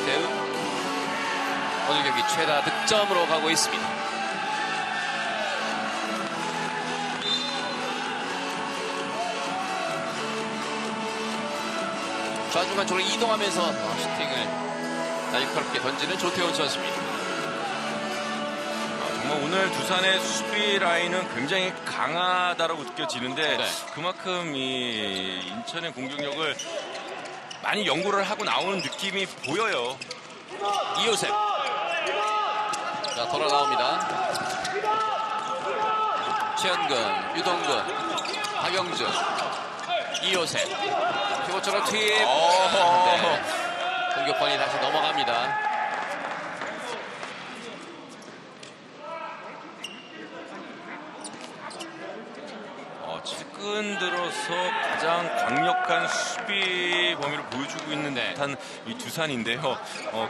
대응 오늘 경기 최다 득점으로 가고 있습니다. 좌중간 쪽으로 이동하면서 슈팅을 날카롭게 던지는 조태훈 선수입니다. 정말 오늘 두산의 수비 라인은 굉장히 강하다라고 느껴지는데 네. 그만큼 이 인천의 공격력을 많이 연구를 하고 나오는 느낌이 보여요. 이요셉. 자, 돌아 나옵니다. 최현근, 유동근, 박영준, 이요셉. 피고처럼 투입. 네. 공격권이 다시 넘어갑니다. 최근 들어서 가장 강력한 수비 범위를 보여주고 있는 듯한 이 두산인데요.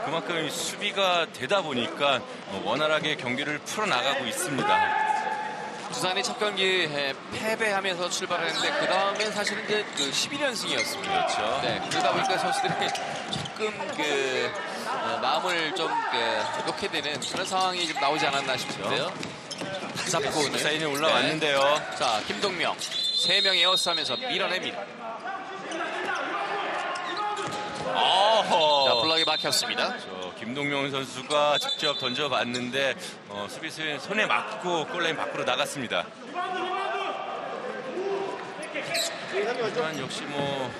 그만큼 이 수비가 되다 보니까 원활하게 경기를 풀어나가고 있습니다. 두산이 첫 경기 패배하면서 출발했는데 그 다음엔 사실은 이제 그 11연승이었습니다. 그렇죠. 네, 그러다 보니까 선수들이 조금 마음을 좀 놓게 되는 그런 상황이 좀 나오지 않았나 싶은데요. 잡고 오늘 사인이 올라왔는데요. 자, 김동명 3명 에어스하면서 밀어냅니다. 자, 블락이 막혔습니다. 김동명 선수가 직접 던져봤는데 수비수의 손에 맞고 골라인 밖으로 나갔습니다. 하지만 역시 뭐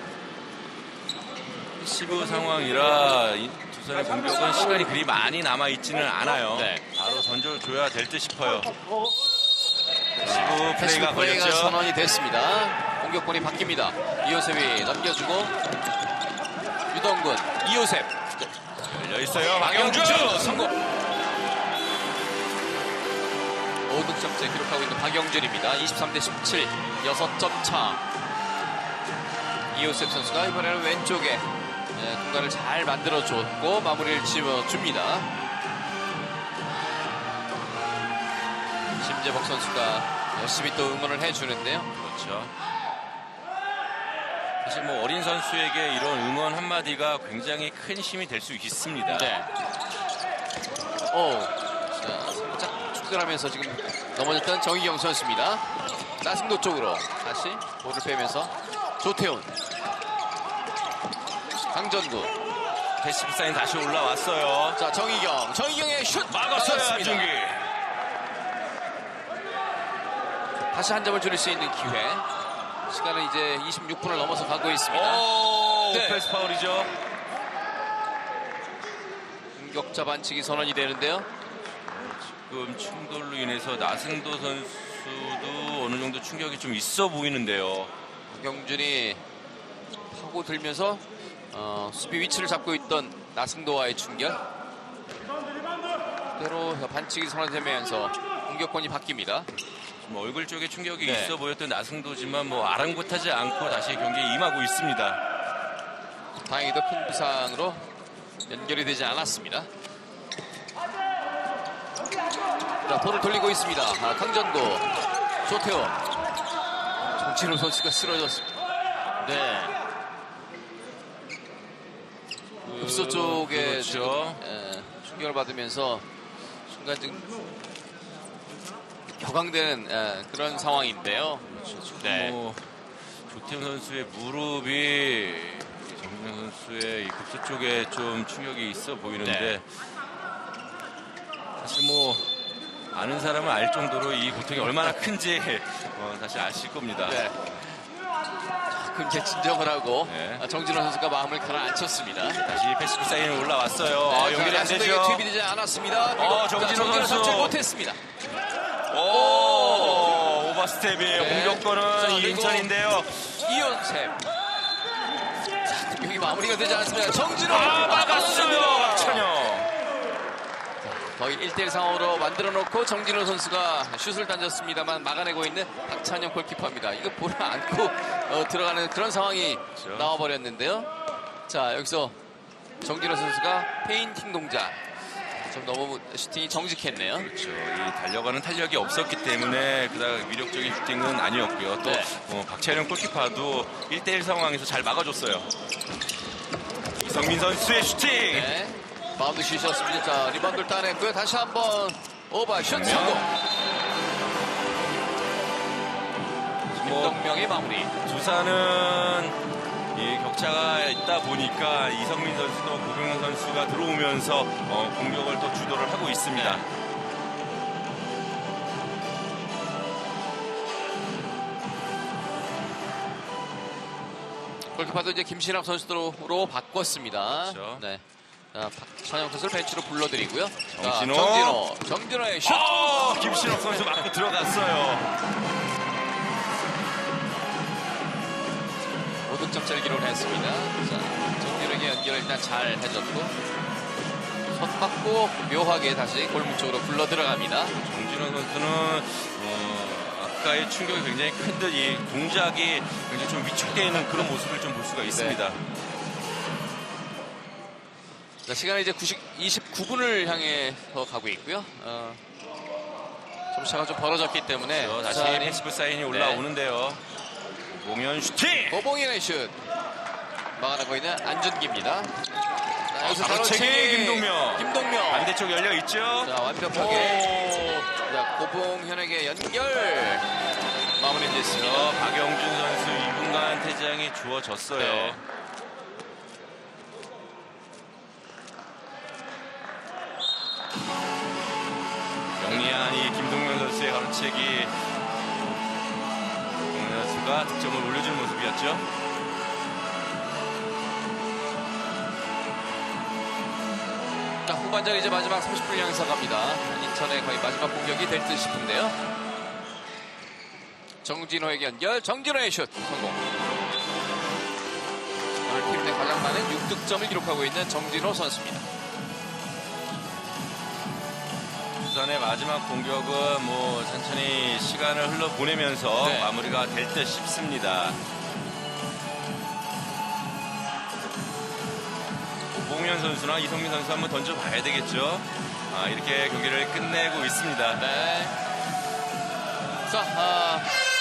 시브 상황이라 이 두산의 공격은 시간이 그리 많이 남아있지는 않아요. 네. 바로 던져줘야 될 듯 싶어요. 시브 패스브 플레이가 플레이가 걸렸죠. 선언이 됐습니다. 공격권이 바뀝니다. 이요셉이 넘겨주고 유동근, 이요셉 열려있어요. 박영준 박영준! 성공. 5득점째 기록하고 있는 박영준입니다. 23대 17, 6점 차. 이요셉 선수가 이번에는 왼쪽에 공간을 잘 만들어줬고 마무리를 지어줍니다. 심재복 선수가 열심히 또 응원을 해주는데요. 그렇죠. 사실 뭐 어린 선수에게 이런 응원 한마디가 굉장히 큰 힘이 될 수 있습니다. 네. 자, 살짝 축들하면서 지금 넘어졌던 정희경 선수입니다. 나승도 쪽으로 다시 볼을 빼면서 조태훈, 강전구. 패시브 사인 다시 올라왔어요. 자, 정희경의 슛 막았어요, 막았습니다. 안중기. 다시 한 점을 줄일 수 있는 기회. 시간은 이제 26분을 넘어서 가고 있습니다. 네. 패스 파울이죠. 공격자 반칙이 선언이 되는데요. 지금 충돌로 인해서 나승도 선수도 어느 정도 충격이 좀 있어 보이는데요. 박영준이 파고들면서 수비 위치를 잡고 있던 나승도와의 충격. 그대로 반칙이 선언되면서 공격권이 바뀝니다. 뭐 얼굴 쪽에 충격이 네. 있어 보였던 나승도지만 뭐 아랑곳하지 않고 다시 경기에 임하고 있습니다. 다행히도 큰 부상으로 연결이 되지 않았습니다. 자, 볼을 돌리고 있습니다. 강전구, 조태호, 정진호 선수가 쓰러졌습니다. 네. 급소 쪽에 그렇죠. 충격을 받으면서 순간 좀 격앙되는 그런 상황인데요. 네. 뭐 조태훈 선수의 무릎이 정진호 선수의 이 급소 쪽에 좀 충격이 있어 보이는데 네. 사실 뭐 아는 사람은 알 정도로 이 고통이 얼마나 큰지 다시 아실 겁니다. 네. 자, 근데 진정을 하고 네. 정진호 선수가 마음을 가라앉혔습니다. 다시 패스트 사인이 올라왔어요. 연결이 안 되죠. 투입이 되지 않았습니다. 정진호 선수 잡지 못했습니다. 오버스텝이에요. 네. 공격권은 자, 그리고 인천인데요. 이연셉. 자, 공격이 마무리가 되지 않았습니다. 정진호 막았어요. 박찬영. 거의 1대1 상황으로 만들어 놓고 정진호 선수가 슛을 던졌습니다만 막아내고 있는 박찬영 골키퍼입니다. 이거 볼을 안고 들어가는 그런 상황이 그렇죠. 나와버렸는데요. 자, 여기서 정진호 선수가 페인팅 동작. 좀 너무 슈팅이 정직했네요. 그렇죠. 이 달려가는 탄력이 없었기 때문에 그다음 위력적인 슈팅은 아니었고요. 또 네. 박찬영 골키퍼도 1대1 상황에서 잘 막아줬어요. 이성민 선수의 슈팅. 네. 바운드 슛이었습니다. 자, 리바운드를 따냈고요. 다시 한번 오버슛 성공. 김동명의 마무리. 두산은 이 격차가 있다 보니까 이성민 선수도 고병현 선수가 들어오면서 공격을 또 주도를 하고 있습니다. 네. 골키퍼도 이제 김신학 선수로 바꿨습니다. 그렇죠. 네. 자, 박찬영 선수를 벤치로 불러드리고요. 자, 정진호. 정진호의 슛. 김신욱 선수 맞고 들어갔어요. 모득점차를 기록했습니다. 자, 정진호에게 연결을 일단 잘 해줬고 손 맞고 묘하게 다시 골문 쪽으로 불러 들어갑니다. 정진호 선수는 아까의 충격이 굉장히 큰 듯 이 동작이 굉장히 좀 위축되어 있는 그런 모습을 좀 볼 수가 있습니다. 자, 시간은 이제 29분을 향해서 가고 있고요. 점차가 좀 벌어졌기 때문에 다시 패스트 사인이 올라오는데요. 고봉현 슈팅! 고봉현의 슛 막아내고 있는 안준기입니다. 자, 여기서 가로채기 김동명. 반대쪽 열려 있죠. 자, 완벽하게 자, 고봉현에게 연결 마무리됐습니다. 박영준 선수 2분간 퇴장이 주어졌어요. 네. 영리한 이 김동명 선수의 가로채기. 김동명 선수가 득점을 올려준 모습이었죠. 자, 후반전 이제 마지막 30분 향해서 갑니다. 인천의 거의 마지막 공격이 될 듯 싶은데요. 정진호에게 연결, 정진호의 슛 성공. 오늘 팀 내 가장 많은 6득점을 기록하고 있는 정진호 선수입니다. 부산의 마지막 공격은 뭐 천천히 시간을 흘러보내면서 네. 마무리가 될 듯 싶습니다. 고봉현 선수나 이성민 선수 한번 던져봐야 되겠죠. 이렇게 경기를 끝내고 있습니다. 네. 자,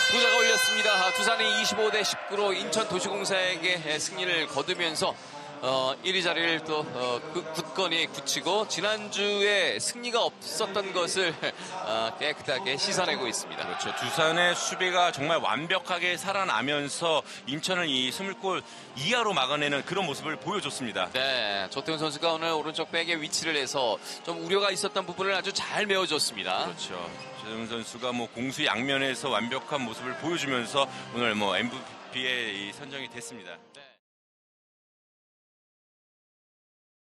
부자가 올렸습니다. 두산이 25대 19로 인천 도시공사에게 승리를 거두면서 1위 자리를 또 굳건히 굳히고 지난주에 승리가 없었던 것을 깨끗하게 씻어내고 있습니다. 그렇죠. 두산의 수비가 정말 완벽하게 살아나면서 인천을 이 20골 이하로 막아내는 그런 모습을 보여줬습니다. 네, 조태훈 선수가 오늘 오른쪽 백에 위치를 해서 좀 우려가 있었던 부분을 아주 잘 메워줬습니다. 그렇죠. 조태훈 선수가 뭐 공수 양면에서 완벽한 모습을 보여주면서 오늘 뭐 MVP에 선정이 됐습니다.